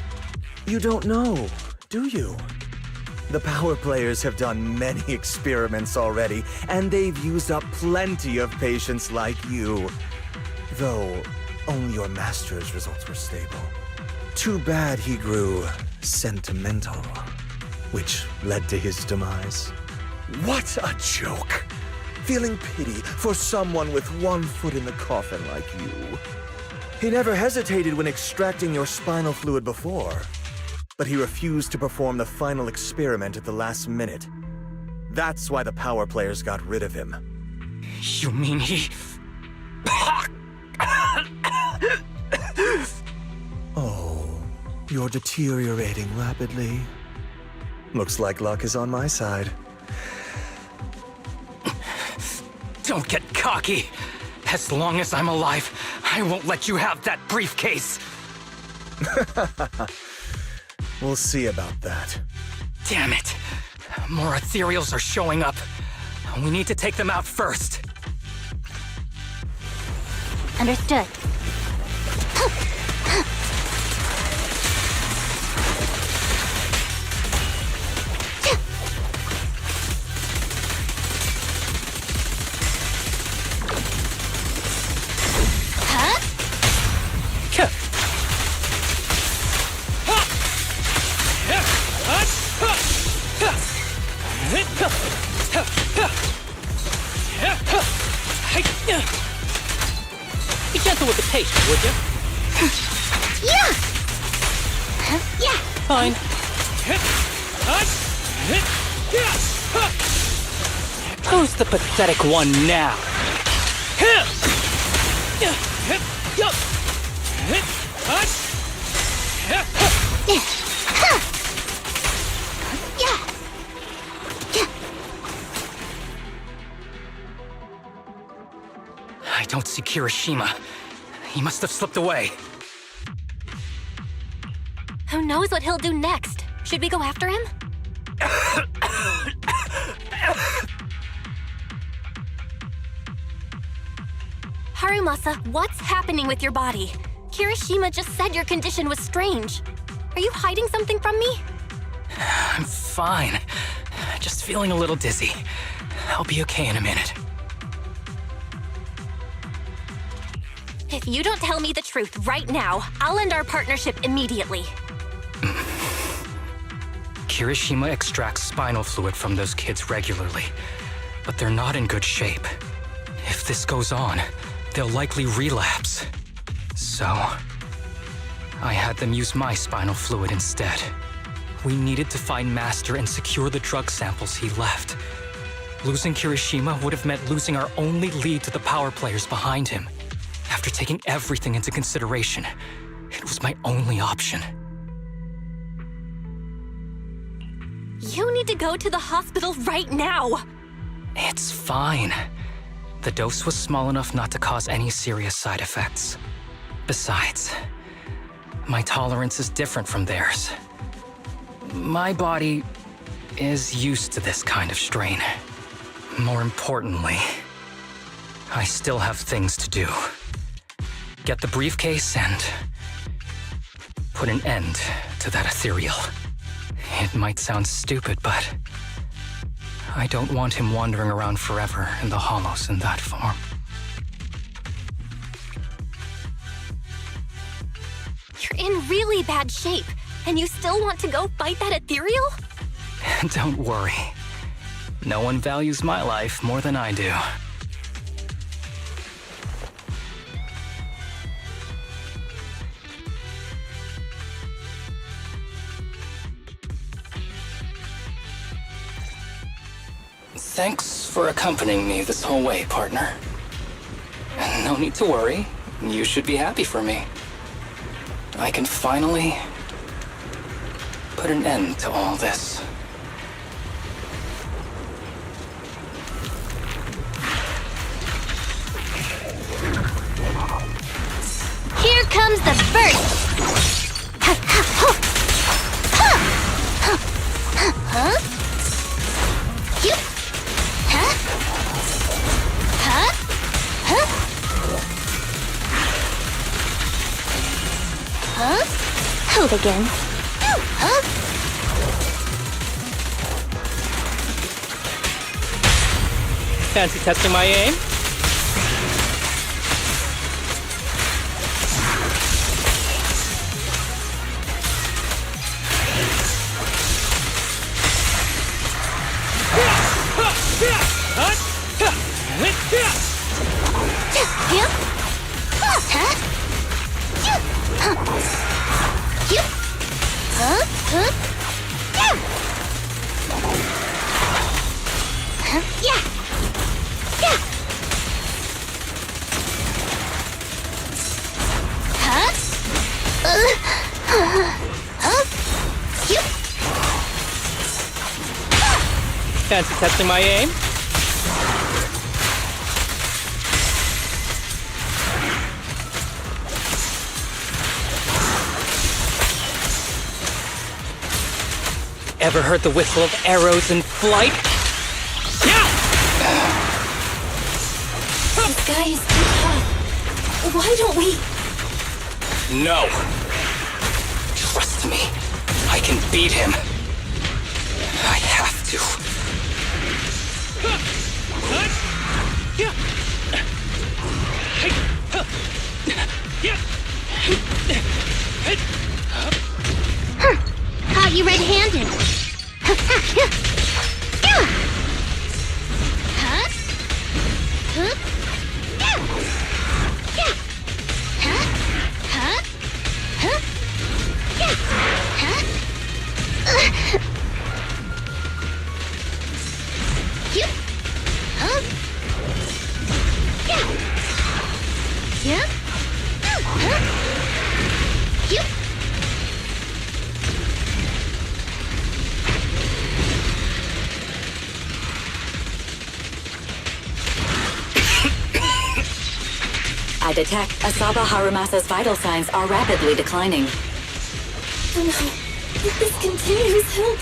You don't know, do you? The power players have done many experiments already, and they've used up plenty of patients like you. Though, only your master's results were stable. Too bad he grew sentimental, which led to his demise. What a joke! Feeling pity for someone with one foot in the coffin like you. He never hesitated when extracting your spinal fluid before, but he refused to perform the final experiment at the last minute. That's why the power players got rid of him. You mean he... Oh, you're deteriorating rapidly. Looks like luck is on my side. Don't get cocky. As long as I'm alive, I won't let you have that briefcase. We'll see about that. Damn it. More ethereals are showing up. We need to take them out first. Understood. Be gentle with the patient, would you? Yeah! Yeah! Fine. Who's the pathetic one now? I don't see Kirishima. He must have slipped away. Who knows what he'll do next? Should we go after him? Harumasa, what's happening with your body? Kirishima just said your condition was strange. Are you hiding something from me? I'm fine. Just feeling a little dizzy. I'll be okay in a minute. If you don't tell me the truth right now, I'll end our partnership immediately. Kirishima extracts spinal fluid from those kids regularly, but they're not in good shape. If this goes on, they'll likely relapse. So, I had them use my spinal fluid instead. We needed to find Master and secure the drug samples he left. Losing Kirishima would have meant losing our only lead to the power players behind him. After taking everything into consideration, it was my only option. You need to go to the hospital right now! It's fine. The dose was small enough not to cause any serious side effects. Besides, my tolerance is different from theirs. My body is used to this kind of strain. More importantly, I still have things to do. Get the briefcase and put an end to that ethereal. It might sound stupid, but I don't want him wandering around forever in the hollows in that form. You're in really bad shape, and you still want to go fight that ethereal? Don't worry. No one values my life more than I do. Thanks for accompanying me this whole way, partner. No need to worry. You should be happy for me. I can finally put an end to all this. Here comes the burst! Huh? You? Huh? Huh? Huh? Huh? Hold again. Huh? Fancy testing my aim? Fancy testing my aim? Ever heard the whistle of arrows in flight? This guy is too tough. Why don't we... No. Trust me. I can beat him. I have to. Caught you red-handed. I detect Asaba Harumasa's vital signs are rapidly declining. Oh no. If this continues, he'll...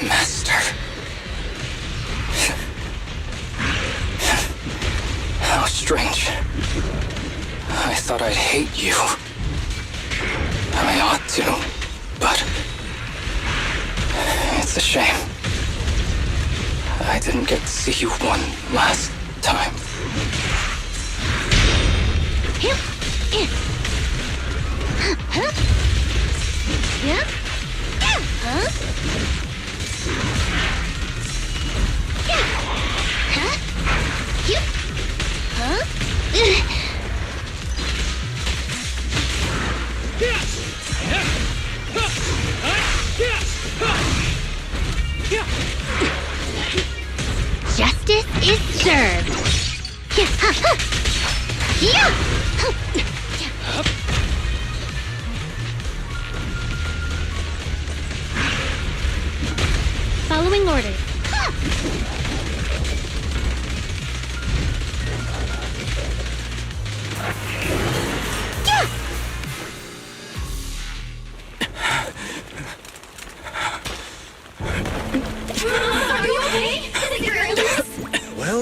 Master. How strange. I thought I'd hate you. I ought to, but it's a shame. I didn't get to see you one last time. Justice is served. Following orders.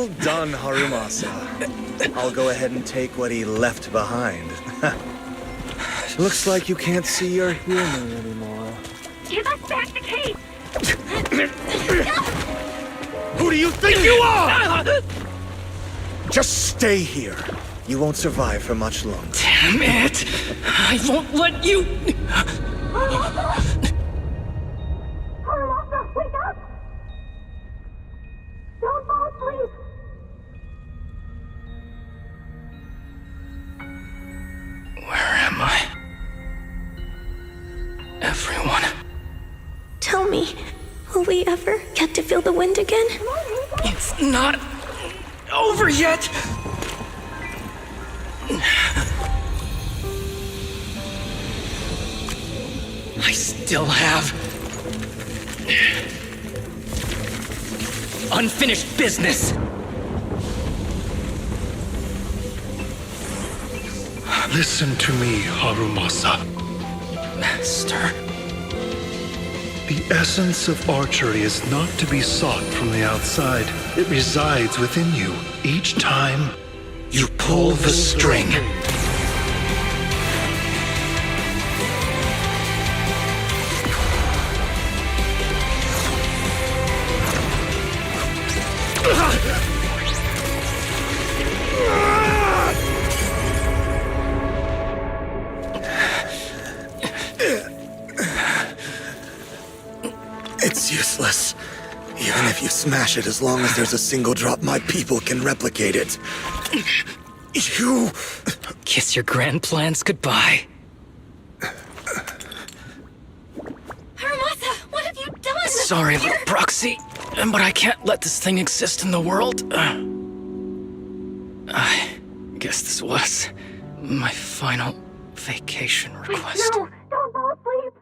Well done, Harumasa. I'll go ahead and take what he left behind. Looks like you can't see or hear me anymore. Give us back the case! Who do you think you are? Just stay here. You won't survive for much longer. Damn it! I won't let you... Harumasa, wake up! Don't fall asleep! Where am I? Everyone. Tell me, will we ever get to feel the wind again? It's not over yet! I still have unfinished business. Listen to me, Harumasa. Master. The essence of archery is not to be sought from the outside. It resides within you. Each time you pull the string. It's useless. Even if you smash it, as long as there's a single drop, my people can replicate it. You... Kiss your grand plans goodbye. Harumasa, what have you done? Sorry, little proxy, but I can't let this thing exist in the world. I guess this was my final vacation request. No, don't fall asleep!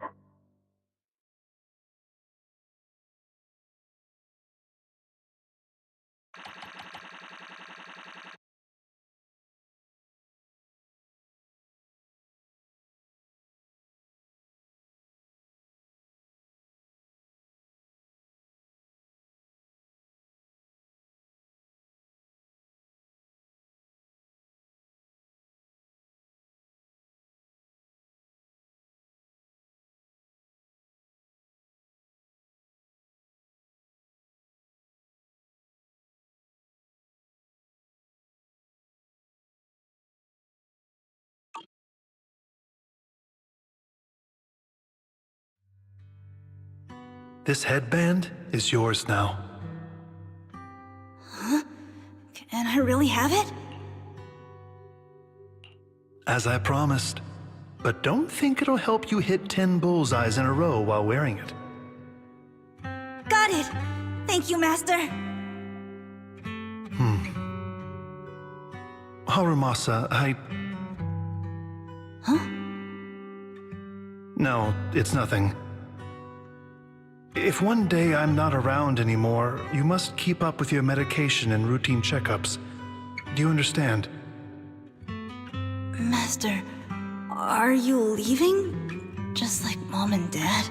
This headband is yours now. Huh? Can I really have it? As I promised. But don't think it'll help you hit 10 bullseyes in a row while wearing it. Got it! Thank you, Master! Harumasa, Huh? No, it's nothing. If one day I'm not around anymore, you must keep up with your medication and routine checkups. Do you understand? Master, are you leaving? Just like Mom and Dad?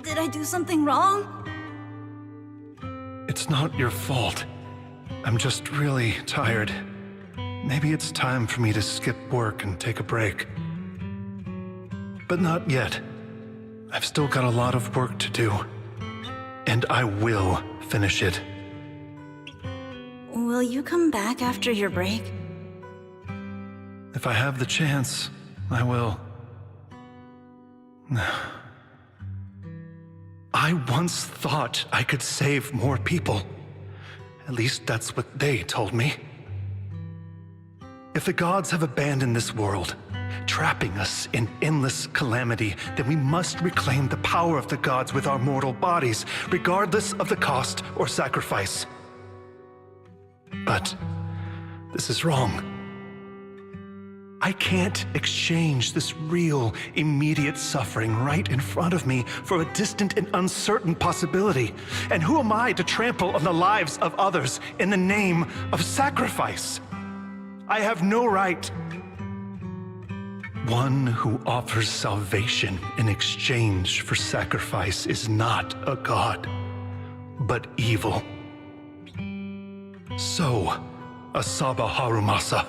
Did I do something wrong? It's not your fault. I'm just really tired. Maybe it's time for me to skip work and take a break. But not yet. I've still got a lot of work to do. And I will finish it. Will you come back after your break? If I have the chance, I will. I once thought I could save more people. At least that's what they told me. If the gods have abandoned this world, trapping us in endless calamity, then we must reclaim the power of the gods with our mortal bodies, regardless of the cost or sacrifice. But this is wrong. I can't exchange this real, immediate suffering right in front of me for a distant and uncertain possibility. And who am I to trample on the lives of others in the name of sacrifice? I have no right. One who offers salvation in exchange for sacrifice is not a god, but evil. So, Asaba Harumasa.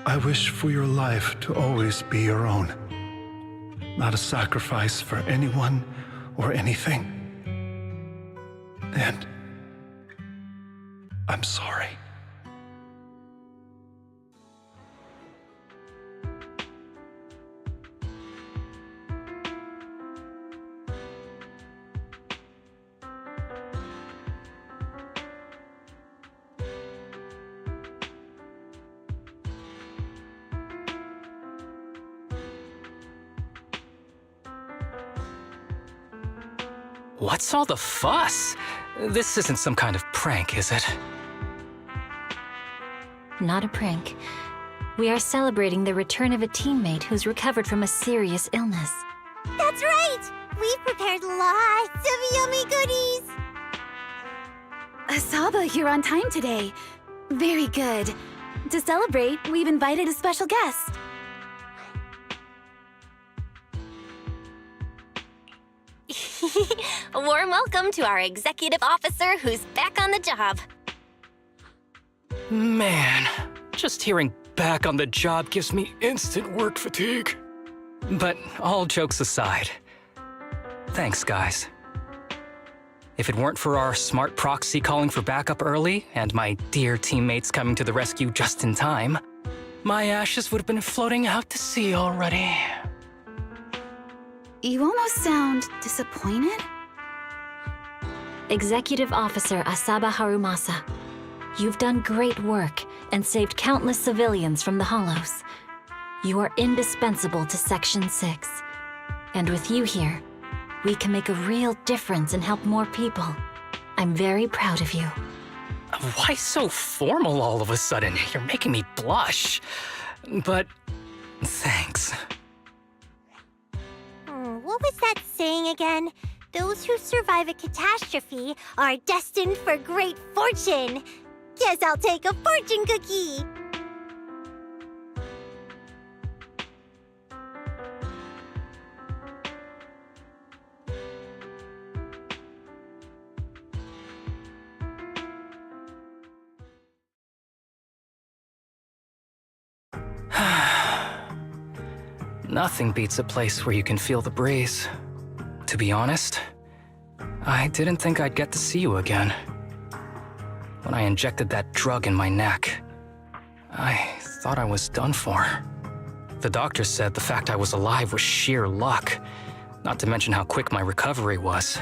I wish for your life to always be your own. Not a sacrifice for anyone or anything. And I'm sorry. What's all the fuss? This isn't some kind of prank, is it? Not a prank. We are celebrating the return of a teammate who's recovered from a serious illness. That's right! We've prepared lots of yummy goodies! Asaba, you're on time today. Very good. To celebrate, we've invited a special guest. A warm welcome to our executive officer who's back on the job. Man, just hearing back on the job gives me instant work fatigue. But all jokes aside, thanks, guys. If it weren't for our smart proxy calling for backup early and my dear teammates coming to the rescue just in time, my ashes would have been floating out to sea already. You almost sound disappointed. Executive Officer Asaba Harumasa, you've done great work and saved countless civilians from the Hollows. You are indispensable to Section 6. And with you here, we can make a real difference and help more people. I'm very proud of you. Why so formal all of a sudden? You're making me blush. But thanks. What was that saying again? Those who survive a catastrophe are destined for great fortune. Guess I'll take a fortune cookie. Nothing beats a place where you can feel the breeze. To be honest, I didn't think I'd get to see you again. When I injected that drug in my neck, I thought I was done for. The doctor said the fact I was alive was sheer luck, not to mention how quick my recovery was.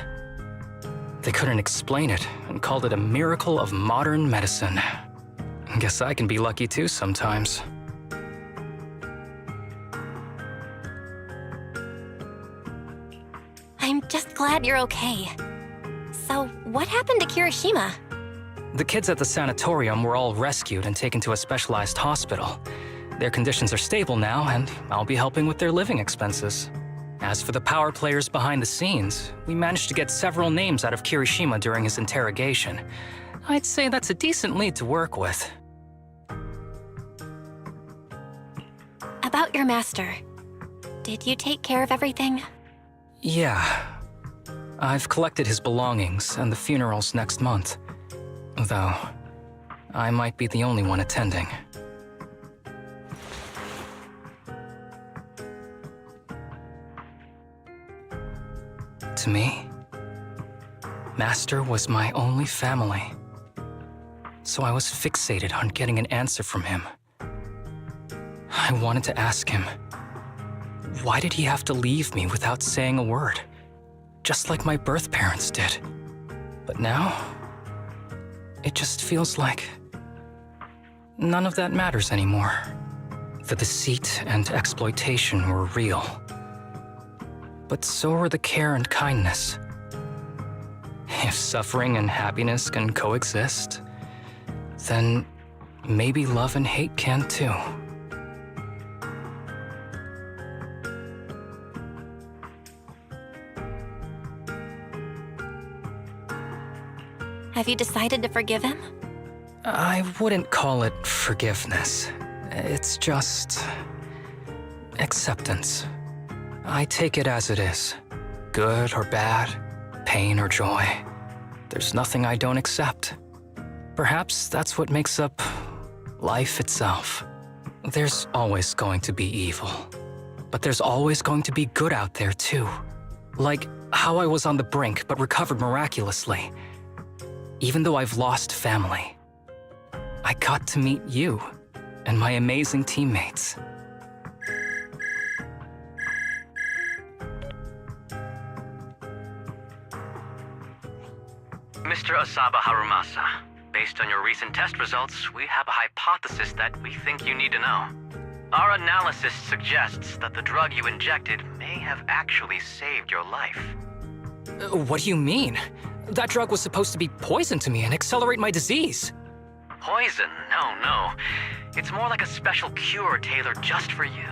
They couldn't explain it and called it a miracle of modern medicine. Guess I can be lucky too sometimes. I'm just glad you're okay. So, what happened to Kirishima? The kids at the sanatorium were all rescued and taken to a specialized hospital. Their conditions are stable now, and I'll be helping with their living expenses. As for the power players behind the scenes, we managed to get several names out of Kirishima during his interrogation. I'd say that's a decent lead to work with. About your master. Did you take care of everything? Yeah. I've collected his belongings, and the funeral's next month. Though, I might be the only one attending. To me, Master was my only family. So I was fixated on getting an answer from him. I wanted to ask him, why did he have to leave me without saying a word? Just like my birth parents did. But now, it just feels like none of that matters anymore. The deceit and exploitation were real. But so were the care and kindness. If suffering and happiness can coexist, then maybe love and hate can too. Have you decided to forgive him? I wouldn't call it forgiveness. It's just acceptance. I take it as it is, good or bad, pain or joy. there's nothing I don't accept. Perhaps that's what makes up life itself. There's always going to be evil, but there's always going to be good out there too. Like how I was on the brink but recovered miraculously. Even though I've lost family, I got to meet you and my amazing teammates. Mr. Asaba Harumasa, based on your recent test results, we have a hypothesis that we think you need to know. Our analysis suggests that the drug you injected may have actually saved your life. What do you mean? That drug was supposed to be poison to me and accelerate my disease. Poison? No. It's more like a special cure tailored just for you.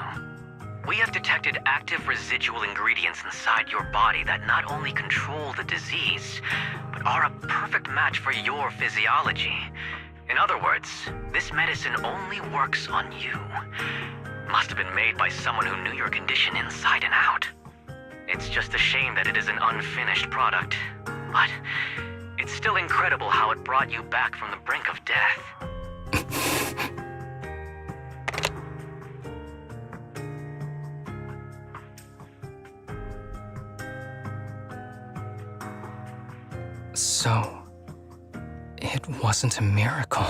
We have detected active residual ingredients inside your body that not only control the disease, but are a perfect match for your physiology. In other words, this medicine only works on you. Must have been made by someone who knew your condition inside and out. It's just a shame that it is an unfinished product, but it's still incredible how it brought you back from the brink of death. So, it wasn't a miracle.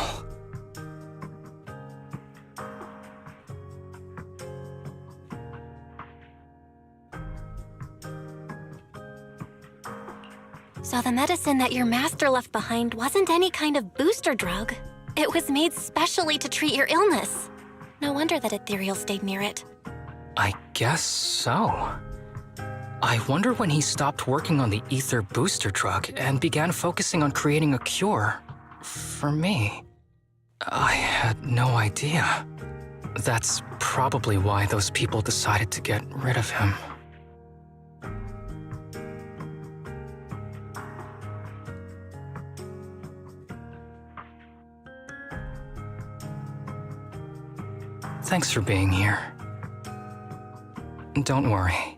So the medicine that your master left behind wasn't any kind of booster drug. It was made specially to treat your illness. No wonder that Ethereal stayed near it. I guess so. I wonder when he stopped working on the ether booster drug and began focusing on creating a cure for me. I had no idea. That's probably why those people decided to get rid of him. Thanks for being here. Don't worry.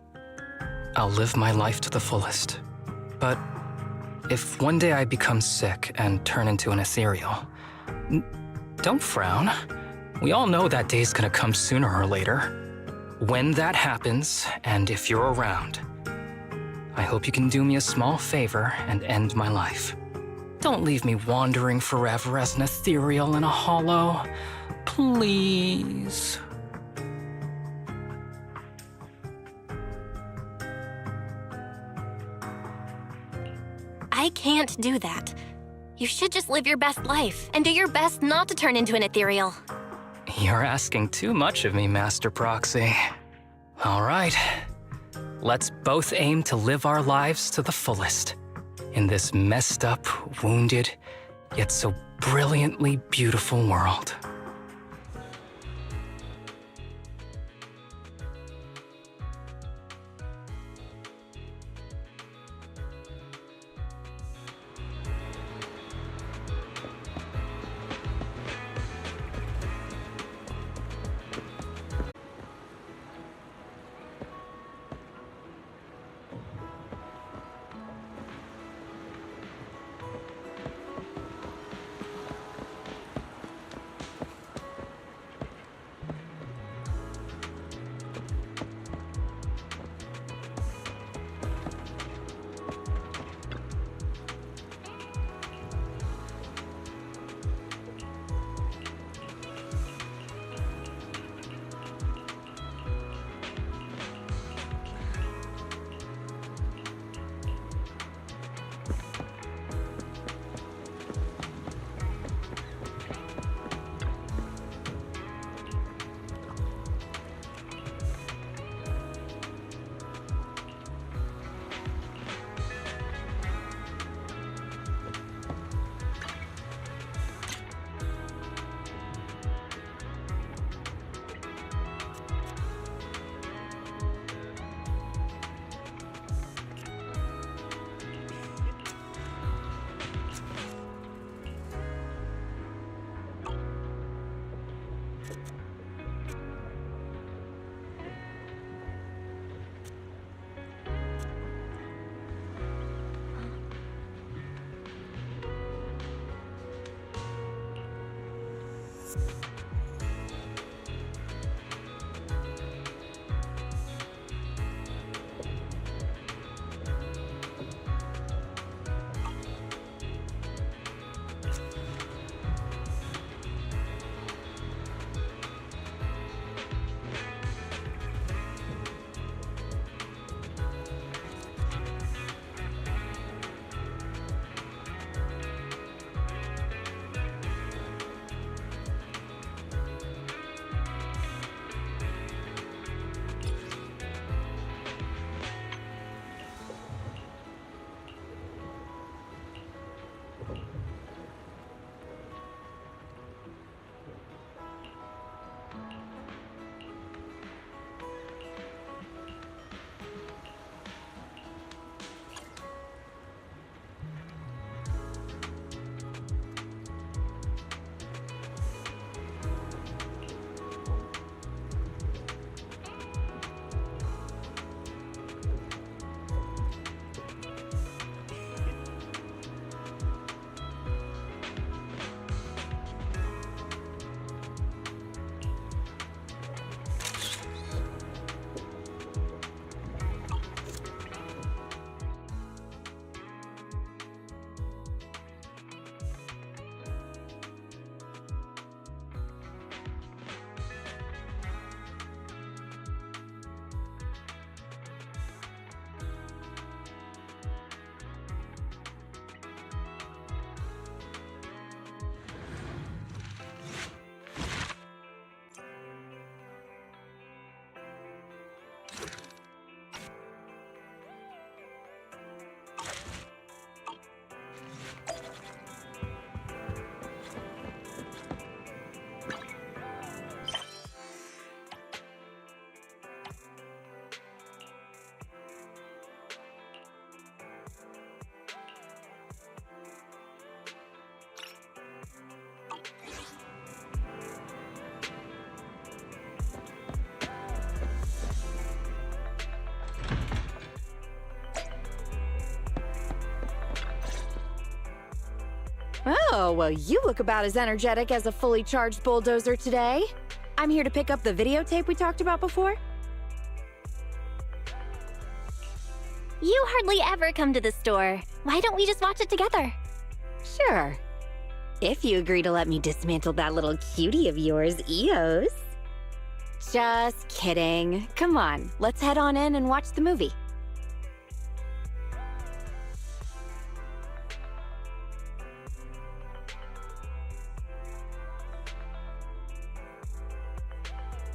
I'll live my life to the fullest. But if one day I become sick and turn into an ethereal, don't frown. We all know that day's gonna come sooner or later. When that happens, and if you're around, I hope you can do me a small favor and end my life. Don't leave me wandering forever as an ethereal in a hollow. Please. I can't do that. You should just live your best life and do your best not to turn into an ethereal. You're asking too much of me, Master Proxy. All right. Let's both aim to live our lives to the fullest. In this messed up, wounded, yet so brilliantly beautiful world. Oh, well, you look about as energetic as a fully charged bulldozer today. I'm here to pick up the videotape we talked about before. You hardly ever come to the store. Why don't we just watch it together? Sure. If you agree to let me dismantle that little cutie of yours, Eos. Just kidding. Come on, let's head on in and watch the movie.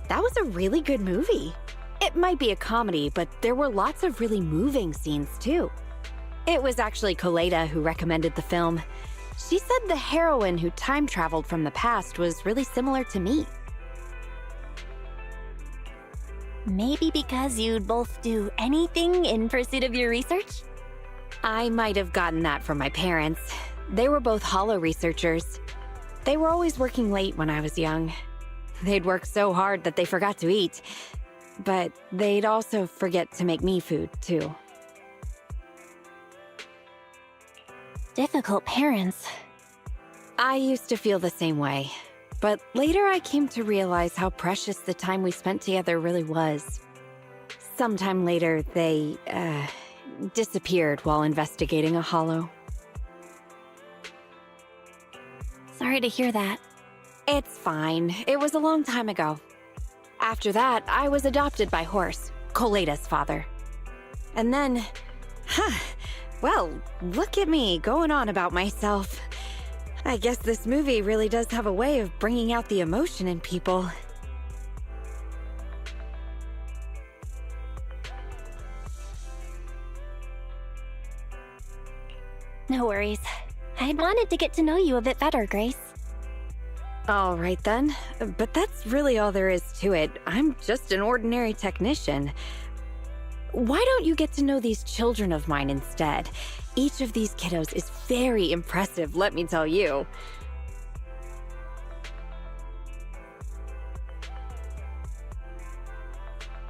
That was a really good movie. It might be a comedy, but there were lots of really moving scenes too. It was actually Coleta who recommended the film. She said the heroine who time traveled from the past was really similar to me. Maybe because you'd both do anything in pursuit of your research? I might have gotten that from my parents. They were both holo researchers. They were always working late when I was young. They'd work so hard that they forgot to eat. But they'd also forget to make me food, too. Difficult parents. I used to feel the same way. But later I came to realize how precious the time we spent together really was. Sometime later, they, disappeared while investigating a holo. Sorry to hear that. It's fine. It was a long time ago. After that, I was adopted by Horse, Coleta's father. And then, well, look at me going on about myself. I guess this movie really does have a way of bringing out the emotion in people. No worries. I'd wanted to get to know you a bit better, Grace. All right then, but that's really all there is to it. I'm just an ordinary technician. Why don't you get to know these children of mine instead? Each of these kiddos is very impressive, let me tell you.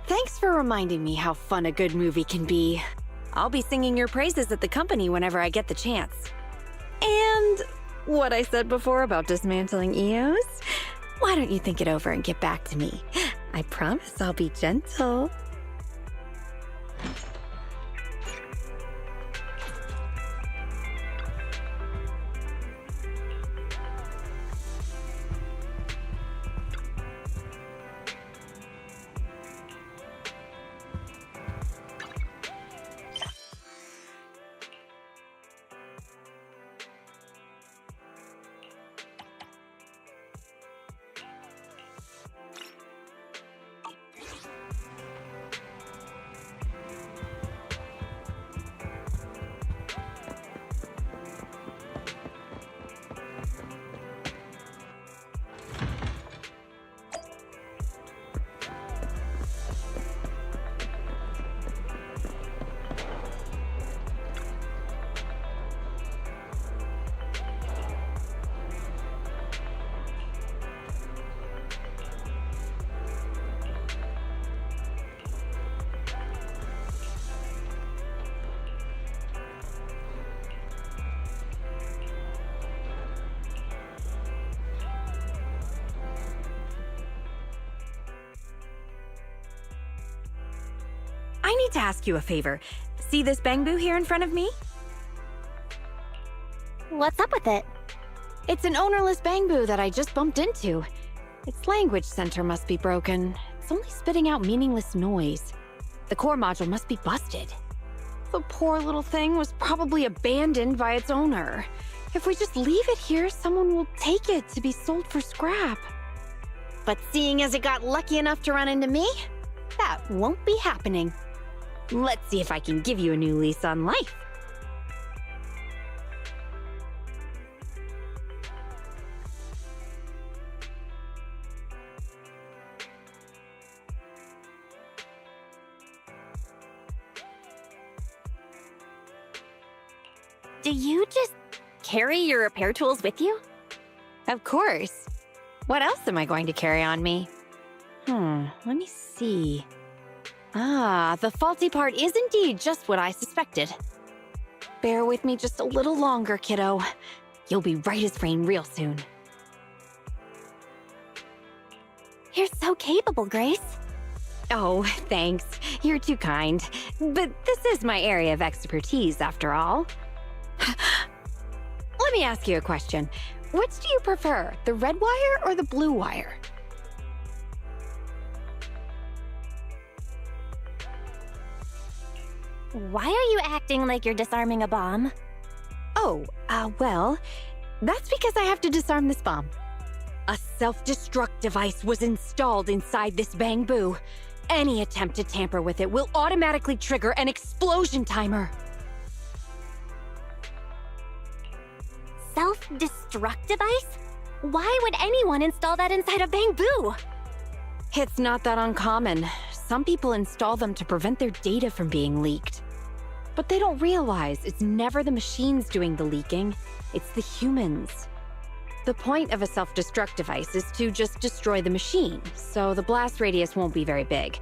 Thanks for reminding me how fun a good movie can be. I'll be singing your praises at the company whenever I get the chance. And what I said before about dismantling Eos? Why don't you think it over and get back to me? I promise I'll be gentle. I need to ask you a favor. See this bamboo here in front of me? What's up with it? It's an ownerless bamboo that I just bumped into. Its language center must be broken. It's only spitting out meaningless noise. The core module must be busted. The poor little thing was probably abandoned by its owner. If we just leave it here, someone will take it to be sold for scrap. But seeing as it got lucky enough to run into me, that won't be happening. Let's see if I can give you a new lease on life. Do you just carry your repair tools with you? Of course. What else am I going to carry on me? Let me see. Ah, the faulty part is indeed just what I suspected. Bear with me just a little longer, kiddo. You'll be right as rain real soon. You're so capable, Grace. Oh, thanks. You're too kind. But this is my area of expertise, after all. Let me ask you a question. Which do you prefer, the red wire or the blue wire? Why are you acting like you're disarming a bomb? Oh, well, that's because I have to disarm this bomb. A self-destruct device was installed inside this bamboo. Any attempt to tamper with it will automatically trigger an explosion timer. Self-destruct device? Why would anyone install that inside a bamboo? It's not that uncommon. Some people install them to prevent their data from being leaked. But they don't realize it's never the machines doing the leaking, it's the humans. The point of a self-destruct device is to just destroy the machine, so the blast radius won't be very big.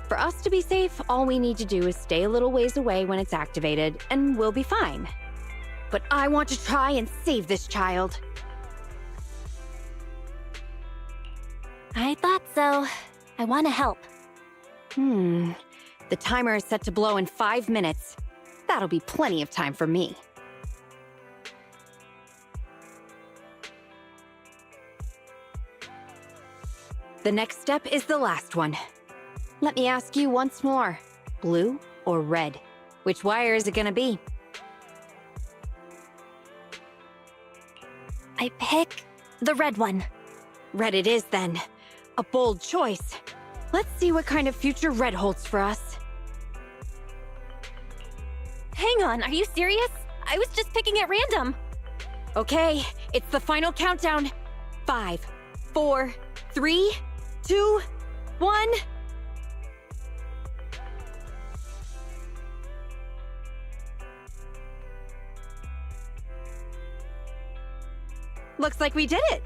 For us to be safe, all we need to do is stay a little ways away when it's activated, and we'll be fine. But I want to try and save this child. I thought so. I want to help. The timer is set to blow in 5 minutes. That'll be plenty of time for me. The next step is the last one. Let me ask you once more. Blue or red? Which wire is it gonna be? I pick the red one. Red it is then. A bold choice. Let's see what kind of future red holds for us. Hang on, are you serious? I was just picking at random. Okay, it's the final countdown. 5, 4, 3, 2, 1. Looks like we did it.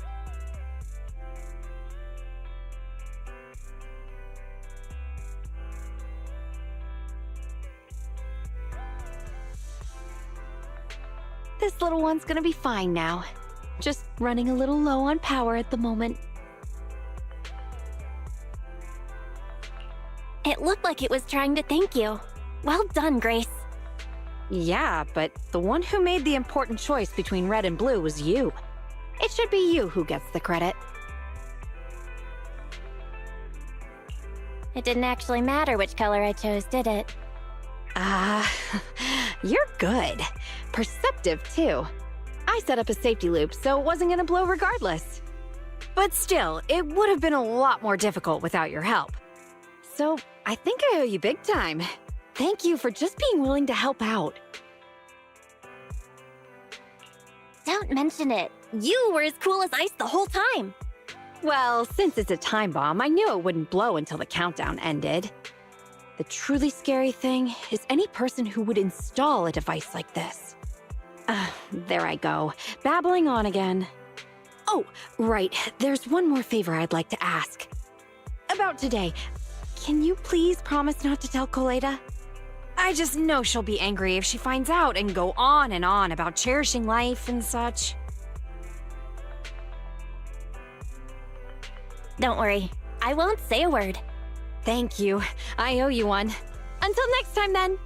This little one's gonna be fine now. Just running a little low on power at the moment. looked like it was trying to thank you. Well done, Grace. Yeah, but the one who made the important choice between red and blue was you. It should be you who gets the credit. It didn't actually matter which color I chose, did it? You're good. Perceptive, too. I set up a safety loop, so it wasn't gonna blow regardless. But still, it would have been a lot more difficult without your help. So, I think I owe you big time. Thank you for just being willing to help out. Don't mention it. You were as cool as ice the whole time. Well, since it's a time bomb, I knew it wouldn't blow until the countdown ended. The truly scary thing is any person who would install a device like this. There I go, babbling on again. Oh, right, there's one more favor I'd like to ask. About today, can you please promise not to tell Coleta? I just know she'll be angry if she finds out and go on and on about cherishing life and such. Don't worry, I won't say a word. Thank you. I owe you one. Until next time, then.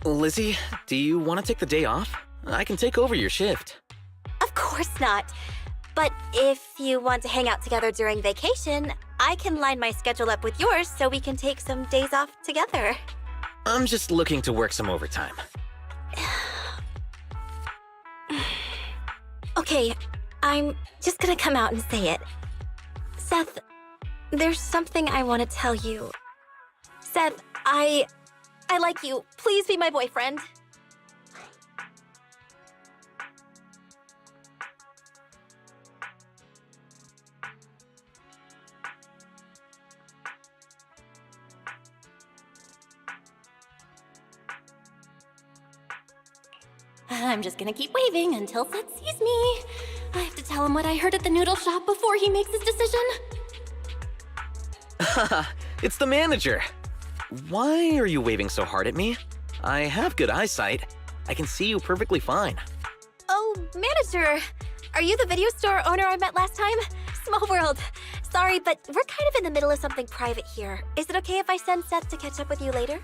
Lizzie, do you want to take the day off? I can take over your shift. Of course not. But if you want to hang out together during vacation, I can line my schedule up with yours so we can take some days off together. I'm just looking to work some overtime. Okay, I'm just gonna come out and say it. Seth, there's something I want to tell you. Seth, I like you. Please be my boyfriend. I'm just gonna keep waving until Seth sees me. I have to tell him what I heard at the noodle shop before he makes his decision. It's the manager. Why are you waving so hard at me? I have good eyesight. I can see you perfectly fine. Oh, manager. Are you the video store owner I met last time? Small world. Sorry, but we're kind of in the middle of something private here. Is it okay if I send Seth to catch up with you later?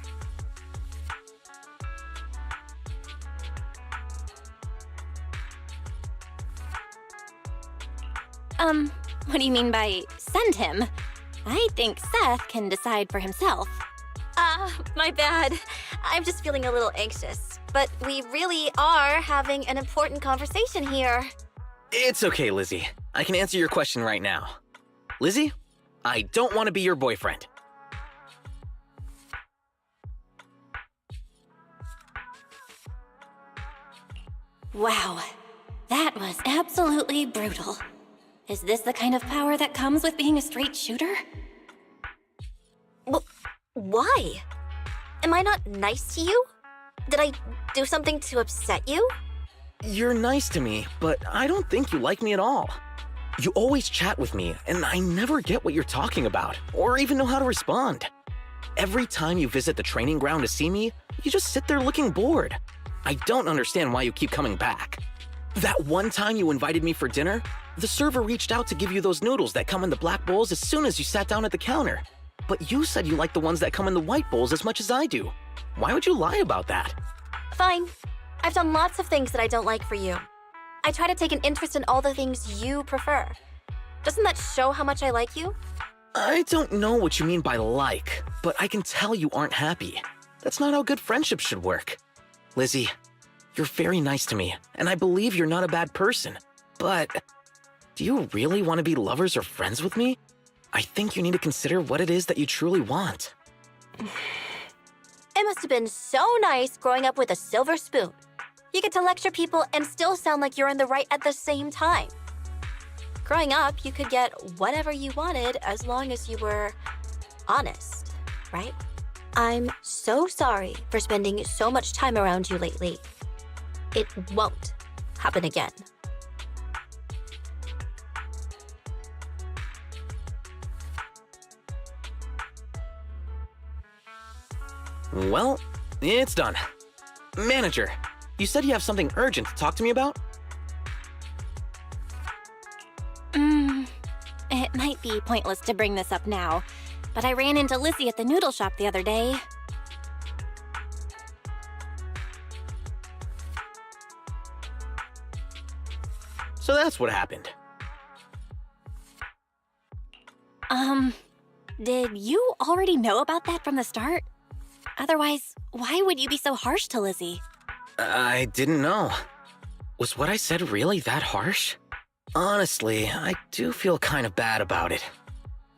What do you mean by send him? I think Seth can decide for himself. My bad. I'm just feeling a little anxious. But we really are having an important conversation here. It's okay, Lizzie. I can answer your question right now. Lizzie, I don't want to be your boyfriend. Wow, that was absolutely brutal. Is this the kind of power that comes with being a straight shooter? Why? Am I not nice to you? Did I do something to upset you? You're nice to me, but I don't think you like me at all. You always chat with me, and I never get what you're talking about, or even know how to respond. Every time you visit the training ground to see me, you just sit there looking bored. I don't understand why you keep coming back. That one time you invited me for dinner, the server reached out to give you those noodles that come in the black bowls as soon as you sat down at the counter. But you said you like the ones that come in the white bowls as much as I do. Why would you lie about that? Fine. I've done lots of things that I don't like for you. I try to take an interest in all the things you prefer. Doesn't that show how much I like you? I don't know what you mean by like, but I can tell you aren't happy. That's not how good friendships should work. Lizzie, you're very nice to me, and I believe you're not a bad person. But do you really want to be lovers or friends with me? I think you need to consider what it is that you truly want. It must have been so nice growing up with a silver spoon. You get to lecture people and still sound like you're in the right at the same time. Growing up, you could get whatever you wanted as long as you were honest, right? I'm so sorry for spending so much time around you lately. It won't happen again. Well, it's done. Manager, you said you have something urgent to talk to me about? It might be pointless to bring this up now, but I ran into Lizzie at the noodle shop the other day. So that's what happened. Did you already know about that from the start? Otherwise, why would you be so harsh to Lizzie? I didn't know. Was what I said really that harsh? Honestly, I do feel kind of bad about it.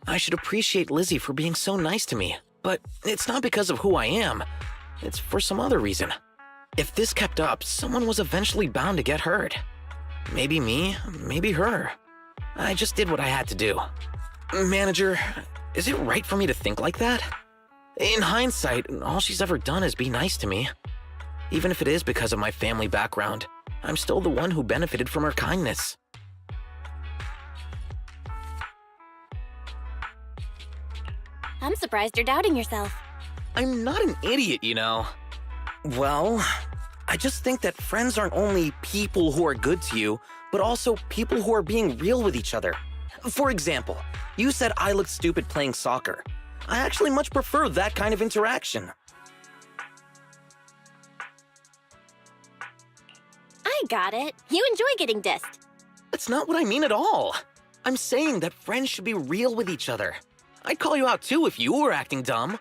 I should appreciate Lizzie for being so nice to me, but it's not because of who I am. It's for some other reason. If this kept up, someone was eventually bound to get hurt. Maybe me, maybe her. I just did what I had to do. Manager, is it right for me to think like that? In hindsight, all she's ever done is be nice to me. Even if it is because of my family background, I'm still the one who benefited from her kindness. I'm surprised you're doubting yourself. I'm not an idiot, you know. Well, I just think that friends aren't only people who are good to you, but also people who are being real with each other. For example, you said I looked stupid playing soccer. I actually much prefer that kind of interaction. got it. You enjoy getting dissed. That's not what I mean at all. I'm saying that friends should be real with each other. I'd call you out too if you were acting dumb.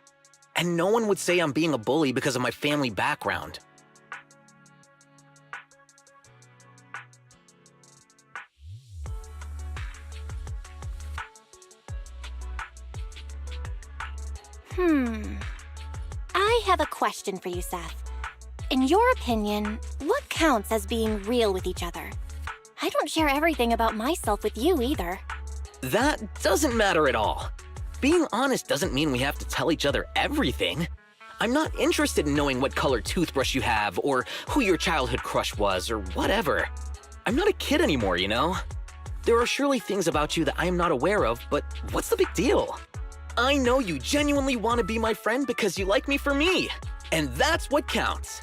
And no one would say I'm being a bully because of my family background. I have a question for you, Seth. In your opinion, what counts as being real with each other? I don't share everything about myself with you either. That doesn't matter at all. Being honest doesn't mean we have to tell each other everything. I'm not interested in knowing what color toothbrush you have, or who your childhood crush was, or whatever. I'm not a kid anymore, you know? There are surely things about you that I am not aware of, but what's the big deal? I know you genuinely want to be my friend because you like me for me, and that's what counts.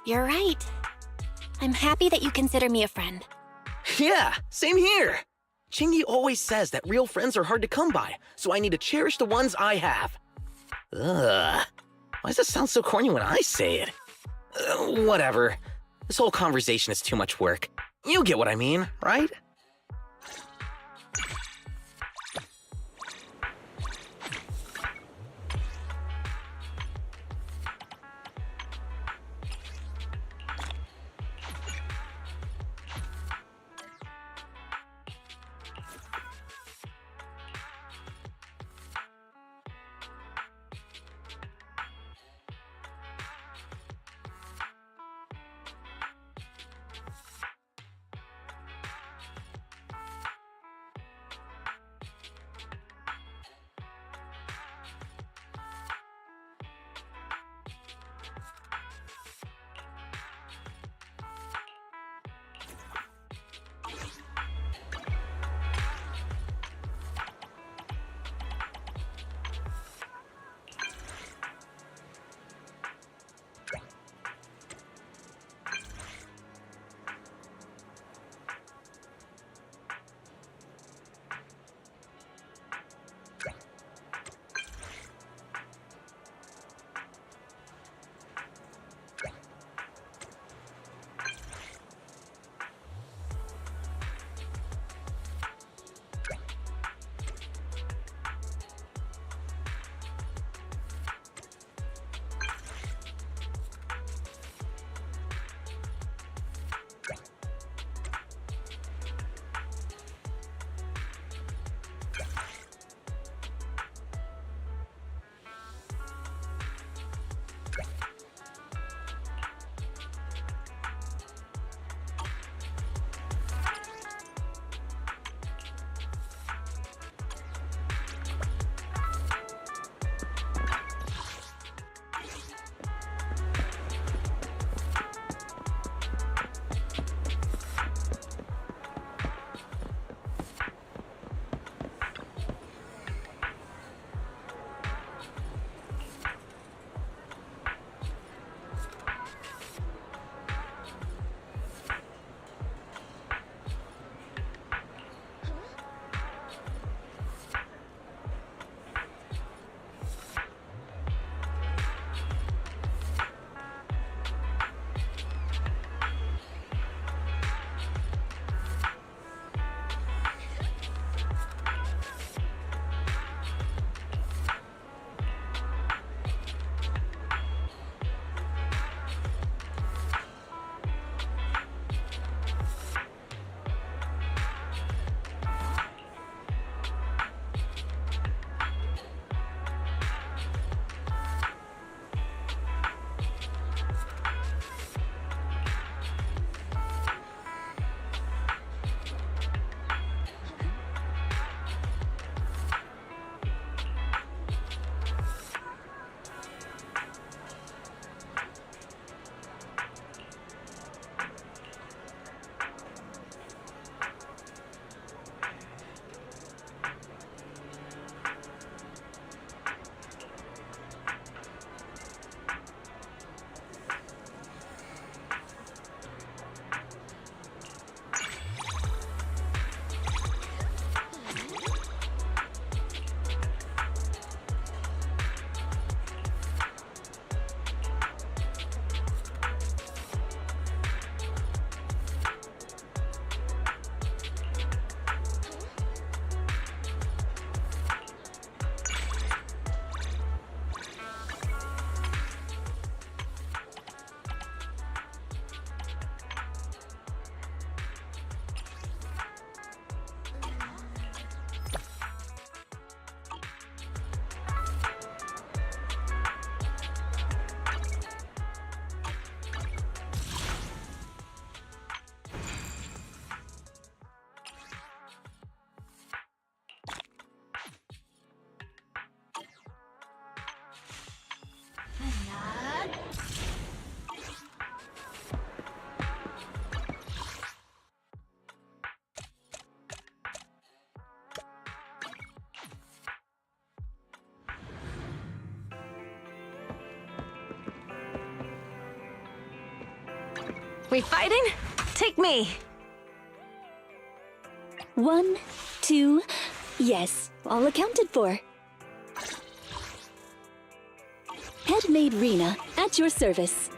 You're right. I'm happy that you consider me a friend. Yeah, same here. Chingy always says that real friends are hard to come by, so I need to cherish the ones I have. Ugh. Why does it sound so corny when I say it? Whatever. This whole conversation is too much work. You get what I mean, right? We fighting? Take me. 1, 2, yes, all accounted for. Head maid Rena, at your service.